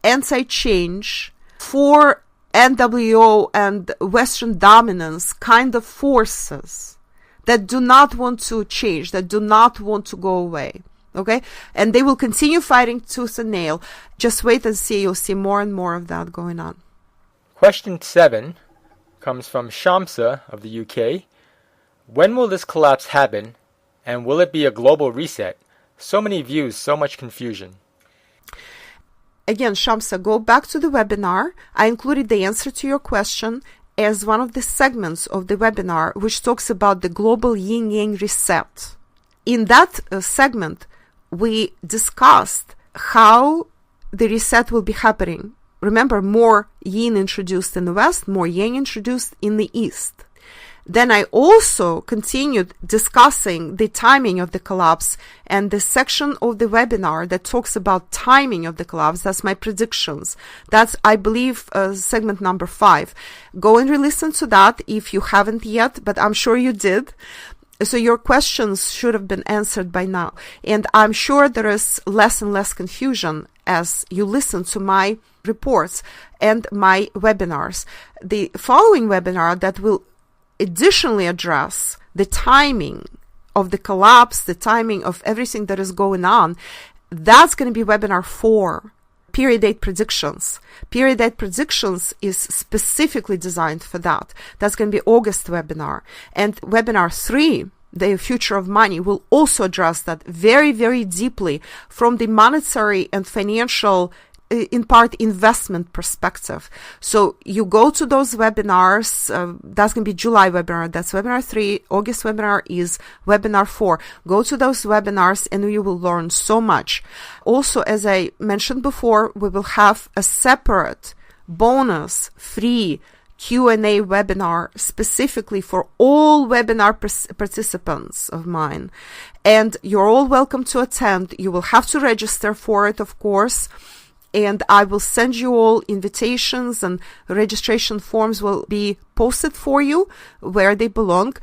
S2: anti-change, for NWO and Western dominance kind of forces that do not want to change, that do not want to go away. Okay? And they will continue fighting tooth and nail. Just wait and see. You'll see more and more of that going on.
S1: Question 7 comes from Shamsa of the UK. When will this collapse happen? And will it be a global reset? So many views, so much confusion.
S2: Again, Shamsa, go back to the webinar. I included the answer to your question as one of the segments of the webinar, which talks about the global yin-yang reset. In that segment, we discussed how the reset will be happening. Remember, more yin introduced in the West, more yang introduced in the East. Then I also continued discussing the timing of the collapse and the section of the webinar that talks about timing of the collapse. That's my predictions. That's, I believe, segment number 5. Go and re-listen to that if you haven't yet, but I'm sure you did. So your questions should have been answered by now. And I'm sure there is less and less confusion as you listen to my reports and my webinars. The following webinar that will additionally address the timing of the collapse, the timing of everything that is going on, that's going to be webinar 4, period date predictions. Period date predictions is specifically designed for that. That's going to be August webinar. And webinar 3, the future of money, will also address that very, very deeply from the monetary and financial, in part, investment perspective. So you go to those webinars. That's going to be July webinar. That's webinar 3. August webinar is webinar 4. Go to those webinars and you will learn so much. Also, as I mentioned before, we will have a separate bonus free Q&A webinar specifically for all webinar participants of mine. And you're all welcome to attend. You will have to register for it, of course. And I will send you all invitations, and registration forms will be posted for you where they belong.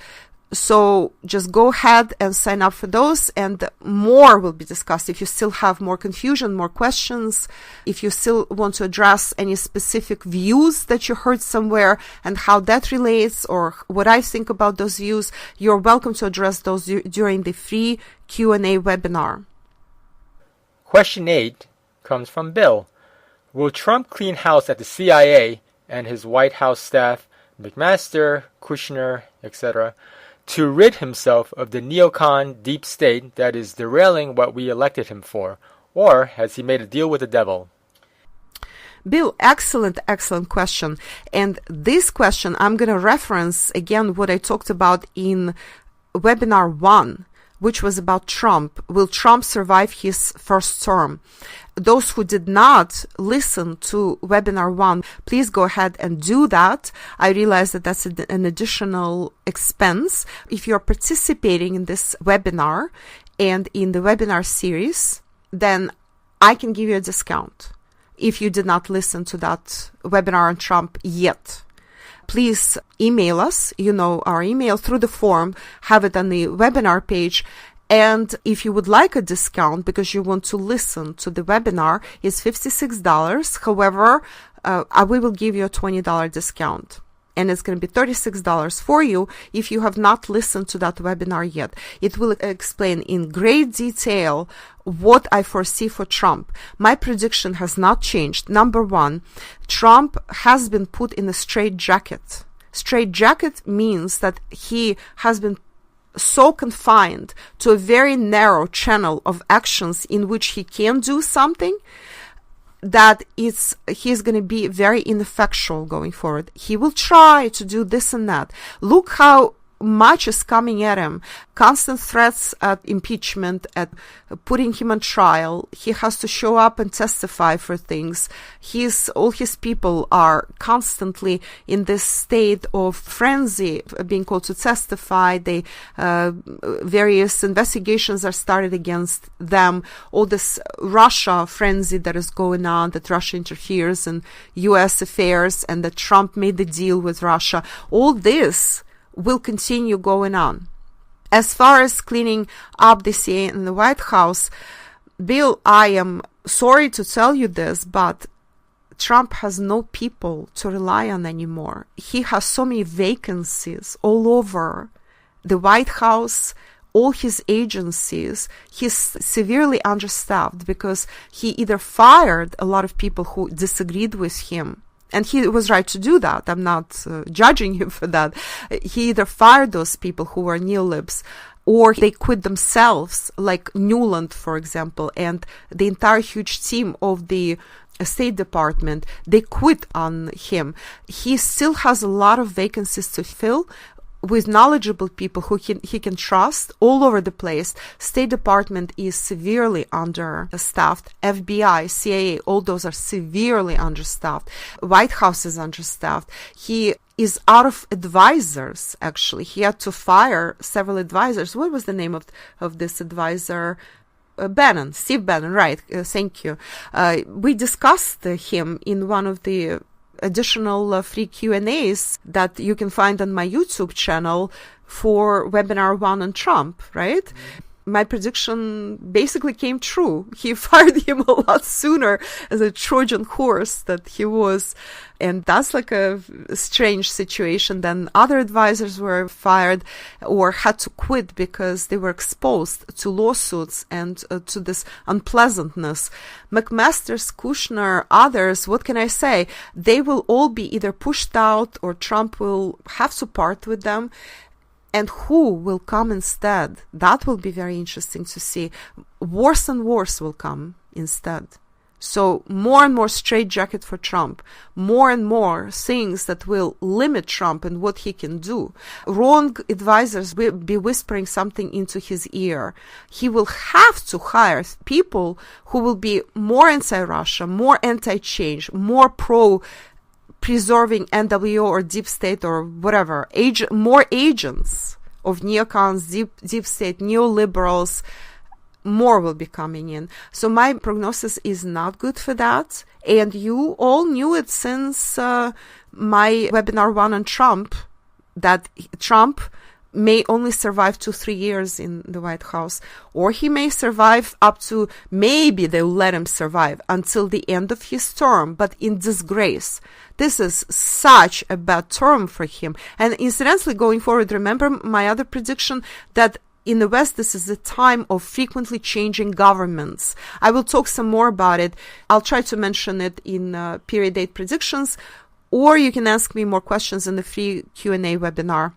S2: So just go ahead and sign up for those, and more will be discussed. If you still have more confusion, more questions, if you still want to address any specific views that you heard somewhere and how that relates, or what I think about those views, you're welcome to address those during the free Q&A webinar.
S1: Question 8 comes from Bill. Will Trump clean house at the CIA and his White House staff, McMaster, Kushner, etc., to rid himself of the neocon deep state that is derailing what we elected him for? Or has he made a deal with the devil?
S2: Bill, excellent question. And this question, I'm going to reference again what I talked about in webinar 1, which was about Trump. Will Trump survive his first term? Those who did not listen to webinar 1, please go ahead and do that. I realize that that's an additional expense. If you're participating in this webinar and in the webinar series, then I can give you a discount if you did not listen to that webinar on Trump yet. Please email us, our email through the form, have it on the webinar page. And if you would like a discount because you want to listen to the webinar, it's $56. However, we will give you a $20 discount. And it's going to be $36 for you if you have not listened to that webinar yet. It will explain in great detail what I foresee for Trump. My prediction has not changed. Number 1, Trump has been put in a straitjacket. Straitjacket means that he has been so confined to a very narrow channel of actions in which he can do something that he's going to be very ineffectual going forward. He will try to do this and that. Look how much is coming at him. Constant threats at impeachment, at putting him on trial. He has to show up and testify for things. All his people are constantly in this state of frenzy, being called to testify. Various investigations are started against them. All this Russia frenzy that is going on, that Russia interferes in U.S. affairs and that Trump made the deal with Russia. All this will continue going on. As far as cleaning up the CIA and the White House, Bill, I am sorry to tell you this, but Trump has no people to rely on anymore. He has so many vacancies all over the White House, all his agencies. He's severely understaffed because he either fired a lot of people who disagreed with him, and he was right to do that. I'm not judging him for that. He either fired those people who were neolibs, or they quit themselves, like Newland, for example, and the entire huge team of the State Department. They quit on him. He still has a lot of vacancies to fill with knowledgeable people who he can trust all over the place. State Department is severely understaffed. FBI, CIA, all those are severely understaffed. White House is understaffed. He is out of advisors, actually. He had to fire several advisors. What was the name of this advisor? Bannon, Steve Bannon, right. Thank you. We discussed him in one of the additional free Q&As that you can find on my YouTube channel for webinar 1 on Trump, right? Mm-hmm. My prediction basically came true. He fired him a lot sooner as a Trojan horse that he was. And that's like a strange situation. Then other advisors were fired or had to quit because they were exposed to lawsuits and to this unpleasantness. McMaster's, Kushner, others, what can I say? They will all be either pushed out or Trump will have to part with them. And who will come instead? That will be very interesting to see. Worse and worse will come instead. So more and more straitjacket for Trump. More and more things that will limit Trump and what he can do. Wrong advisors will be whispering something into his ear. He will have to hire people who will be more anti-Russia, more anti-change, more preserving NWO or deep state or whatever, more agents of neocons, deep state, neoliberals, more will be coming in. So my prognosis is not good for that. And you all knew it since my webinar 1 on Trump, that Trump may only survive 2-3 years in the White House, or he may survive up to, maybe they'll let him survive until the end of his term, but in disgrace. This is such a bad term for him. And incidentally, going forward, remember my other prediction that in the West, this is a time of frequently changing governments. I will talk some more about it. I'll try to mention it in period date predictions, or you can ask me more questions in the free Q&A webinar.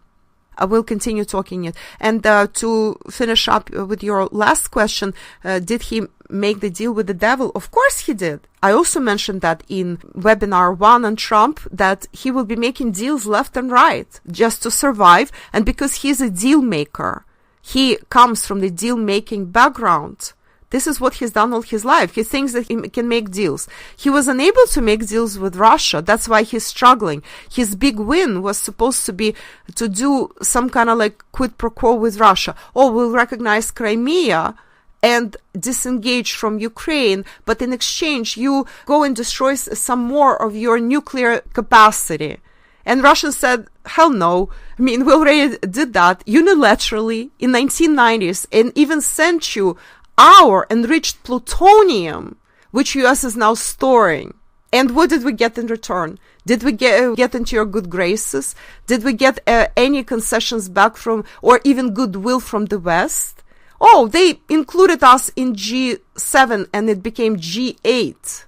S2: I will continue talking it. And to finish up with your last question, did he make the deal with the devil? Of course he did. I also mentioned that in webinar 1 on Trump, that he will be making deals left and right just to survive. And because he's a deal maker, he comes from the deal-making background. This is what he's done all his life. He thinks that he can make deals. He was unable to make deals with Russia. That's why he's struggling. His big win was supposed to be to do some kind of like quid pro quo with Russia. Oh, we'll recognize Crimea and disengage from Ukraine, but in exchange, you go and destroy some more of your nuclear capacity. And Russia said, hell no. I mean, we already did that unilaterally in 1990s and even sent you our enriched plutonium, which US is now storing. And what did we get in return? Did we get into your good graces? Did we get any concessions back from, or even goodwill from the West? Oh, they included us in G7 and it became G8.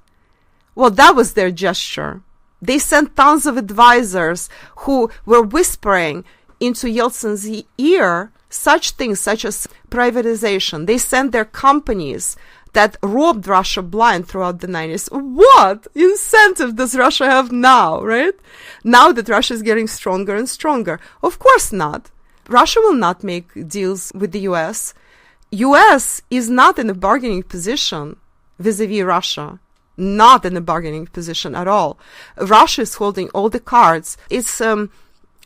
S2: Well, that was their gesture. They sent tons of advisors who were whispering into Yeltsin's ear such things such as privatization. They sent their companies that robbed Russia blind throughout the 90s. What incentive does Russia have now, right? Now that Russia is getting stronger and stronger. Of course not. Russia will not make deals with the US. US is not in a bargaining position vis-a-vis Russia. Not in a bargaining position at all. Russia is holding all the cards. It's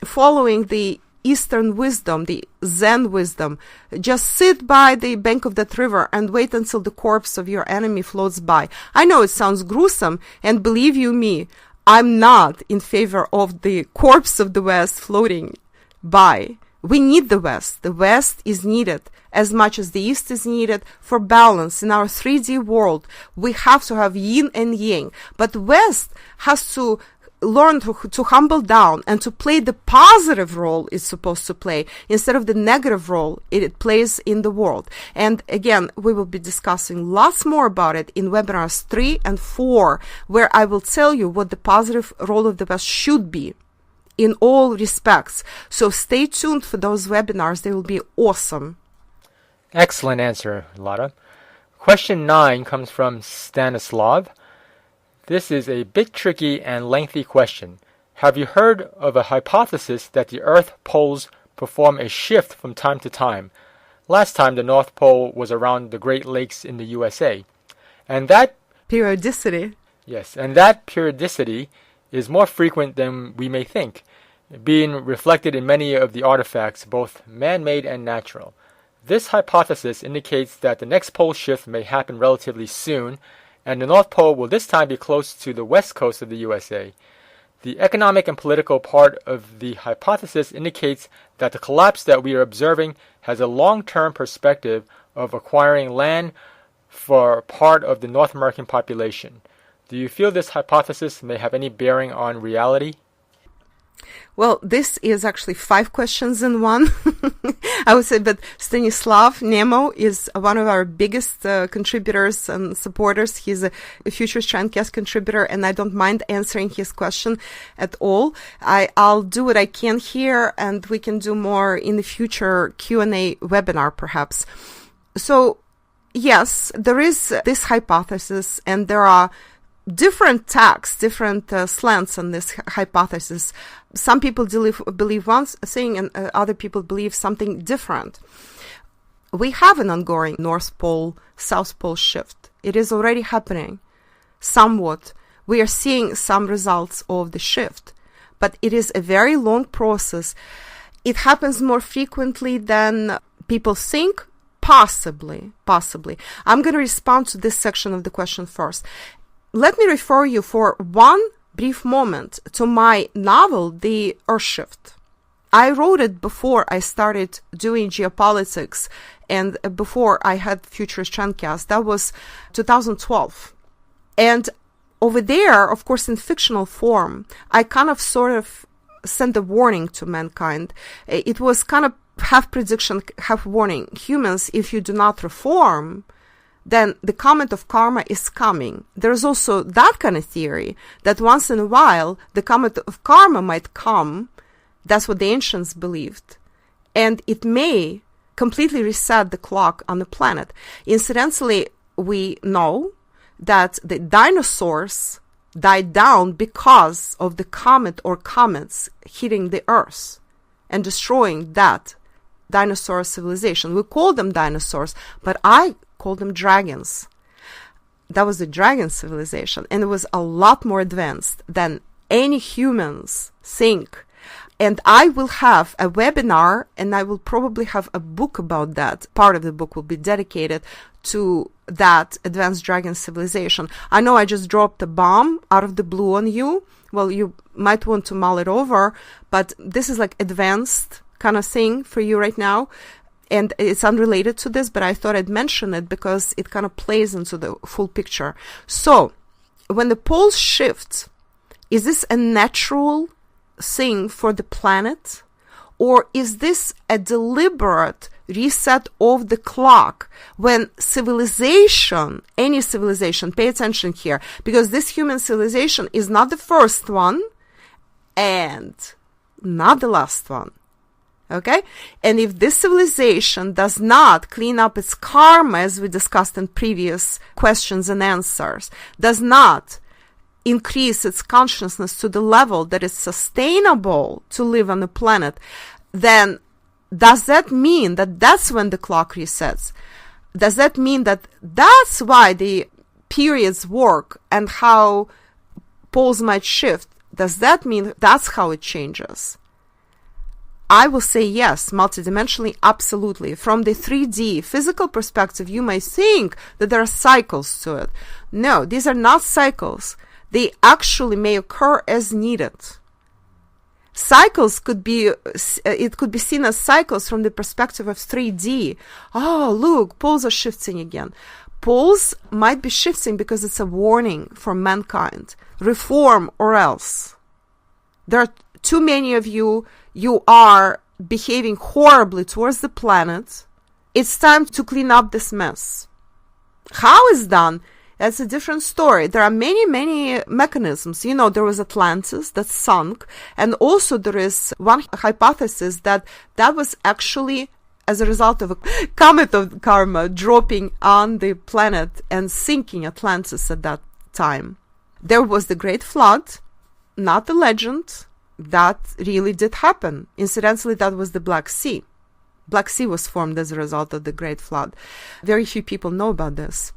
S2: following the Eastern wisdom, the Zen wisdom. Just sit by the bank of that river and wait until the corpse of your enemy floats by. I know it sounds gruesome, and believe you me, I'm not in favor of the corpse of the West floating by. We need the West. The West is needed as much as the East is needed for balance in our 3D world. We have to have yin and yang. But the West has to learn to humble down and to play the positive role it's supposed to play instead of the negative role it plays in the world. And again, we will be discussing lots more about it in webinars 3 and 4, where I will tell you what the positive role of the West should be in all respects. So stay tuned for those webinars. They will be awesome.
S1: Excellent answer, Lada. Question 9 comes from Stanislav. This is a bit tricky and lengthy question. Have you heard of a hypothesis that the Earth poles perform a shift from time to time? Last time the North Pole was around the Great Lakes in the USA. And that
S2: periodicity.
S1: Yes, and that periodicity is more frequent than we may think, being reflected in many of the artifacts, both man-made and natural. This hypothesis indicates that the next pole shift may happen relatively soon, and the North Pole will this time be close to the west coast of the USA. The economic and political part of the hypothesis indicates that the collapse that we are observing has a long-term perspective of acquiring land for part of the North American population. Do you feel this hypothesis may have any bearing on reality?
S2: Well, this is actually 5 questions in one. I would say that Stanislav Nemo is one of our biggest contributors and supporters. He's a Futures Trendcast contributor, and I don't mind answering his question at all. I'll do what I can here, and we can do more in the future Q&A webinar, perhaps. So, yes, there is this hypothesis, and there are different tacks, different slants on this hypothesis. Some people believe one thing and other people believe something different. We have an ongoing North Pole, South Pole shift. It is already happening somewhat. we are seeing some results of the shift. But it is a very long process. It happens more frequently than people think. Possibly. I'm going to respond to this section of the question first. Let me refer you for one brief moment to my novel, The Earth Shift. I wrote it before I started doing geopolitics and before I had Futurist Trendcast. That was 2012. And over there, of course, in fictional form, I kind of sort of sent a warning to mankind. It was kind of half prediction, half warning. Humans, if you do not reform, then the comet of karma is coming. There's also that kind of theory that once in a while, the comet of karma might come. That's what the ancients believed. And it may completely reset the clock on the planet. Incidentally, we know that the dinosaurs died down because of the comet or comets hitting the Earth and destroying that dinosaur civilization. We call them dinosaurs, but I call them dragons. That was the dragon civilization, and it was a lot more advanced than any humans think. And I will have a webinar, and I will probably have a book about that. Part of the book will be dedicated to that advanced dragon civilization. I know I just dropped a bomb out of the blue on you. Well, you might want to mull it over, but this is like advanced kind of thing for you right now. And it's unrelated to this, but I thought I'd mention it because it kind of plays into the full picture. So when the poles shift, is this a natural thing for the planet, or is this a deliberate reset of the clock when civilization, any civilization, pay attention here, because this human civilization is not the first one and not the last one, okay? And if this civilization does not clean up its karma, as we discussed in previous questions and answers, does not increase its consciousness to the level that is sustainable to live on the planet, then does that mean that that's when the clock resets? Does that mean that that's why the periods work and how poles might shift? Does that mean that's how it changes? I will say yes, multidimensionally, absolutely. From the 3D physical perspective, you may think that there are cycles to it. No, these are not cycles. They actually may occur as needed. Cycles could be seen as cycles from the perspective of 3D. Oh, look, poles are shifting again. Poles might be shifting because it's a warning for mankind. Reform or else. There are too many of you are behaving horribly towards the planet. It's time to clean up this mess. How is done? That's a different story. There are many mechanisms. You know, there was Atlantis that sunk, and also there is one hypothesis that was actually as a result of a comet of karma dropping on the planet and sinking Atlantis at that time. There was the Great Flood, not the legend. That really did happen. Incidentally, that was the Black Sea. Black Sea was formed as a result of the Great Flood. Very few people know about this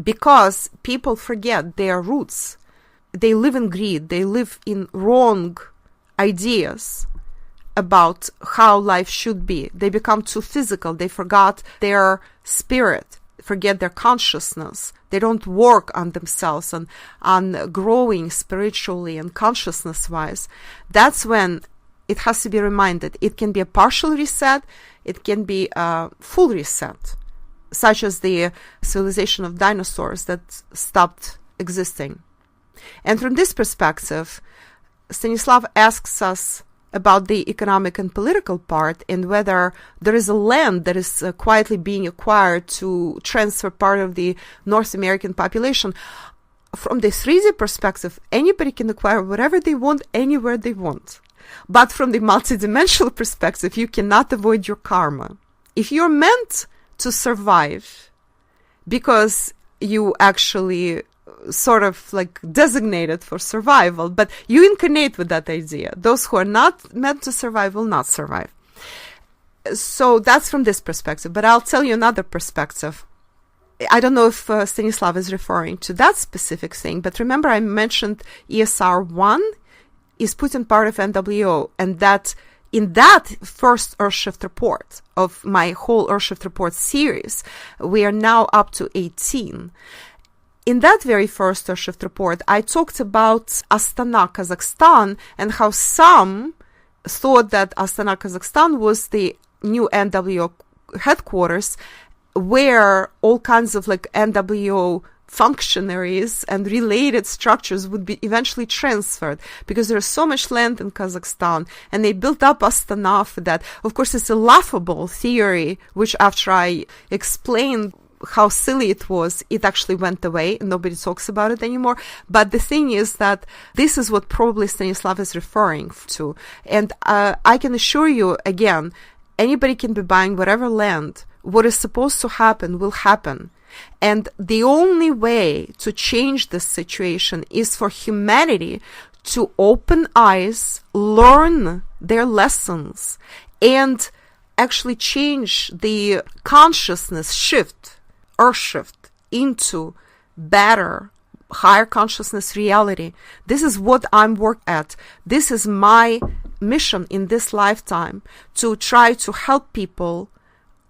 S2: because people forget their roots. They live in greed. They live in wrong ideas about how life should be. They become too physical. They forgot their spirit, forget their consciousness. They don't work on themselves and on growing spiritually and consciousness-wise. That's when it has to be reminded. It can be a partial reset. It can be a full reset, such as the civilization of dinosaurs that stopped existing. And from this perspective, Stanislav asks us about the economic and political part and whether there is a land that is quietly being acquired to transfer part of the North American population. From the 3D perspective, anybody can acquire whatever they want, anywhere they want. But from the multidimensional perspective, you cannot avoid your karma. If you're meant to survive because you actually sort of like designated for survival, but you incarnate with that idea. Those who are not meant to survive will not survive. So that's from this perspective. But I'll tell you another perspective. I don't know if Stanislav is referring to that specific thing, but remember I mentioned ESR1 is put in part of NWO, and that in that first Earthshift report of my whole Earthshift report series, we are now up to 18. In that very first Earthshift report, I talked about Astana, Kazakhstan, and how some thought that Astana, Kazakhstan was the new NWO headquarters, where all kinds of like NWO functionaries and related structures would be eventually transferred, because there's so much land in Kazakhstan and they built up Astana for that. Of course, it's a laughable theory, which after I explained how silly it was, it actually went away and nobody talks about it anymore. But the thing is that this is what probably Stanislav is referring to. And I can assure you, again, anybody can be buying whatever land. What is supposed to happen will happen. And the only way to change this situation is for humanity to open eyes, learn their lessons, and actually change the consciousness shift, Earth shift, into better, higher consciousness reality. This is what I'm working at. This is my mission in this lifetime, to try to help people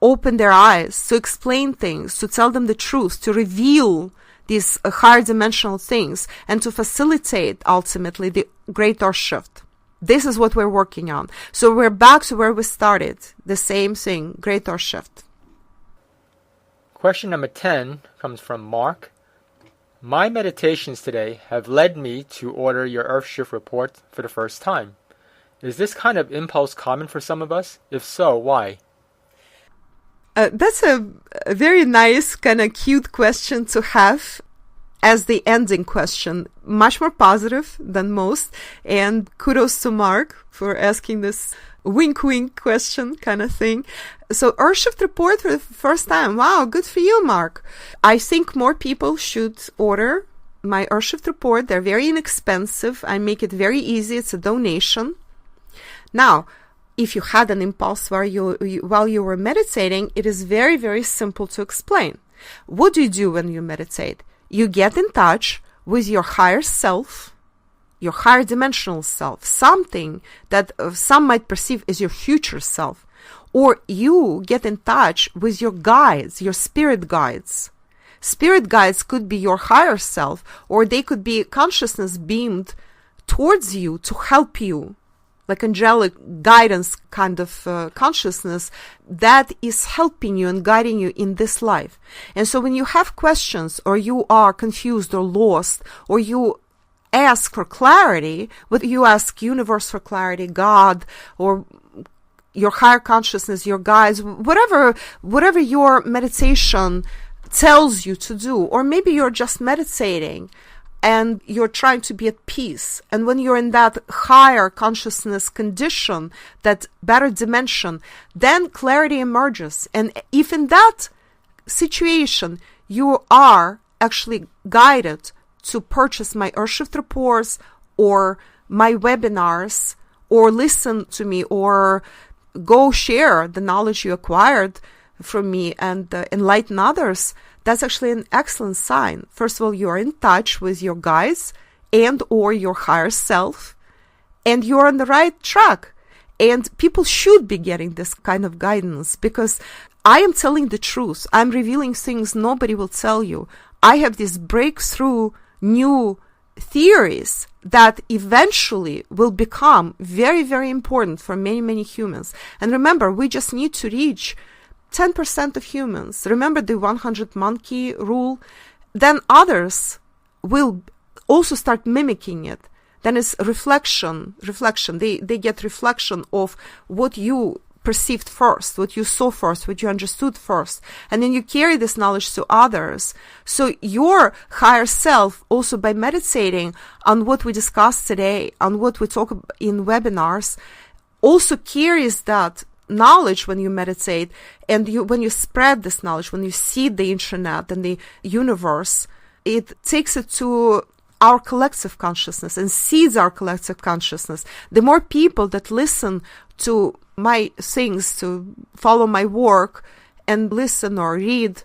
S2: open their eyes, to explain things, to tell them the truth, to reveal these higher dimensional things, and to facilitate ultimately the great Earth shift. This is what we're working on. So we're back to where we started. The same thing, great Earth shift.
S1: Question number 10 comes from Mark. My meditations today have led me to order your Earth shift report for the first time. Is this kind of impulse common for some of us? If so, why?
S2: That's a very nice, kind of cute question to have as the ending question. Much more positive than most. And kudos to Mark for asking this wink question kind of thing. So Earthshift report for the first time. Wow, good for you, Mark. I think more people should order my Earthshift report. They're very inexpensive. I make it very easy. It's a donation. Now, if you had an impulse while you were meditating, it is very, very simple to explain. What do you do when you meditate? You get in touch with your higher self, your higher dimensional self, something that some might perceive as your future self. Or you get in touch with your guides, your spirit guides. Spirit guides could be your higher self, or they could be consciousness beamed towards you to help you, like angelic guidance kind of consciousness that is helping you and guiding you in this life. And so when you have questions, or you are confused or lost, or you ask for clarity, whether you ask universe for clarity, God, or your higher consciousness, your guides, whatever your meditation tells you to do, or maybe you're just meditating and you're trying to be at peace. And when you're in that higher consciousness condition, that better dimension, then clarity emerges. And if in that situation you are actually guided to purchase my Earthshift reports or my webinars, or listen to me, or go share the knowledge you acquired from me and enlighten others, that's actually an excellent sign. First of all, you are in touch with your guides and or your higher self, and you're on the right track. And people should be getting this kind of guidance, because I am telling the truth. I'm revealing things nobody will tell you. I have these breakthrough new theories that eventually will become very, very important for many, many humans. And remember, we just need to reach 10% of humans. Remember the 100 monkey rule? Then others will also start mimicking it. Then it's reflection. They get reflection of what you perceived first, what you saw first, what you understood first. And then you carry this knowledge to others. So your higher self, also by meditating on what we discussed today, on what we talk about in webinars, also carries that knowledge when you meditate, and when you spread this knowledge, when you seed the internet and the universe, it takes it to our collective consciousness and seeds our collective consciousness. The more people that listen to my things, to follow my work and listen or read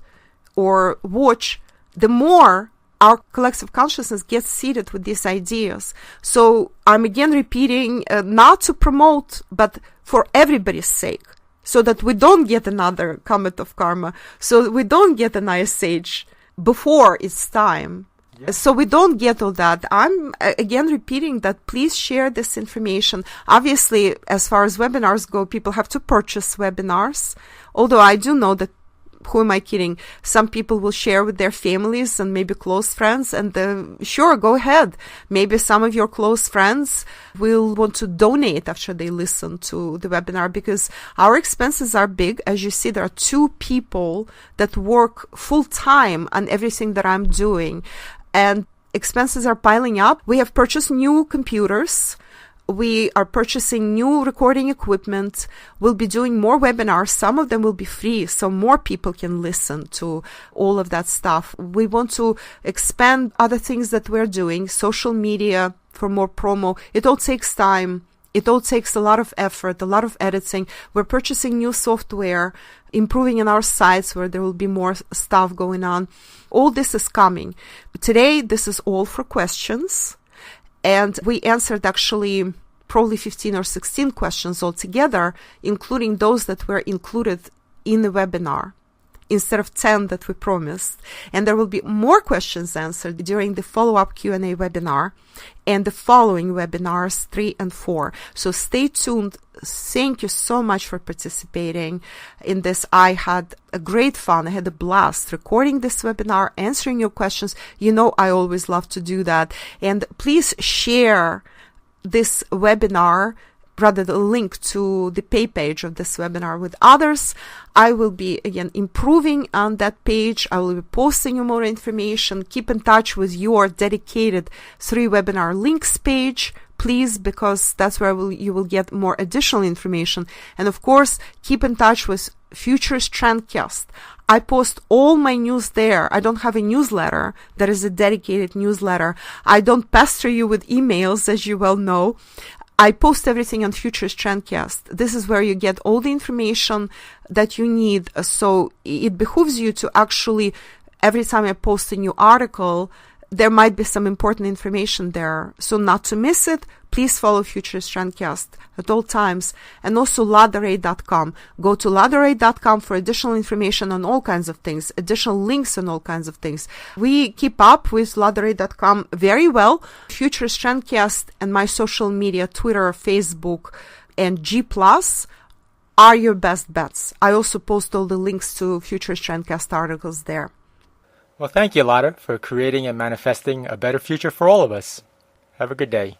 S2: or watch, the more our collective consciousness gets seated with these ideas. So I'm again repeating, not to promote, but for everybody's sake, so that we don't get another comet of karma, so we don't get an ice age before it's time. Yeah. So we don't get all that. I'm again repeating that please share this information. Obviously, as far as webinars go, people have to purchase webinars. Although I do know that, who am I kidding? Some people will share with their families and maybe close friends, and sure, go ahead. Maybe some of your close friends will want to donate after they listen to the webinar, because our expenses are big. As you see, there are 2 people that work full time on everything that I'm doing, and expenses are piling up. We have purchased new computers. We are purchasing new recording equipment. We'll be doing more webinars. Some of them will be free, so more people can listen to all of that stuff. We want to expand other things that we're doing, social media for more promo. It all takes time. It all takes a lot of effort, a lot of editing. We're purchasing new software, improving in our sites where there will be more stuff going on. All this is coming. Today, this is all for questions. And we answered actually probably 15 or 16 questions altogether, including those that were included in the webinar, instead of 10 that we promised. And there will be more questions answered during the follow-up Q&A webinar and the following webinars 3 and 4. So stay tuned. Thank you so much for participating in this. I had a great fun. I had a blast recording this webinar, answering your questions. You know, I always love to do that. And please share this webinar, rather the link to the pay page of this webinar, with others. I will be again improving on that page. I will be posting you more information. Keep in touch with your dedicated 3 webinar links page, please, because that's where you will get more additional information. And of course, keep in touch with Futures Trendcast. I post all my news there. I don't have a newsletter. That is a dedicated newsletter. I don't pester you with emails, as you well know. I post everything on Futures Trendcast. This is where you get all the information that you need. So it behooves you to actually, every time I post a new article, there might be some important information there. So not to miss it, please follow Futures Trendcast at all times. And also Lada.com. Go to Lada.com for additional information on all kinds of things, additional links on all kinds of things. We keep up with Lada.com very well. Futures Trendcast and my social media, Twitter, Facebook, and G+, are your best bets. I also post all the links to Futures Trendcast articles there.
S1: Well, thank you, Lada, for creating and manifesting a better future for all of us. Have a good day.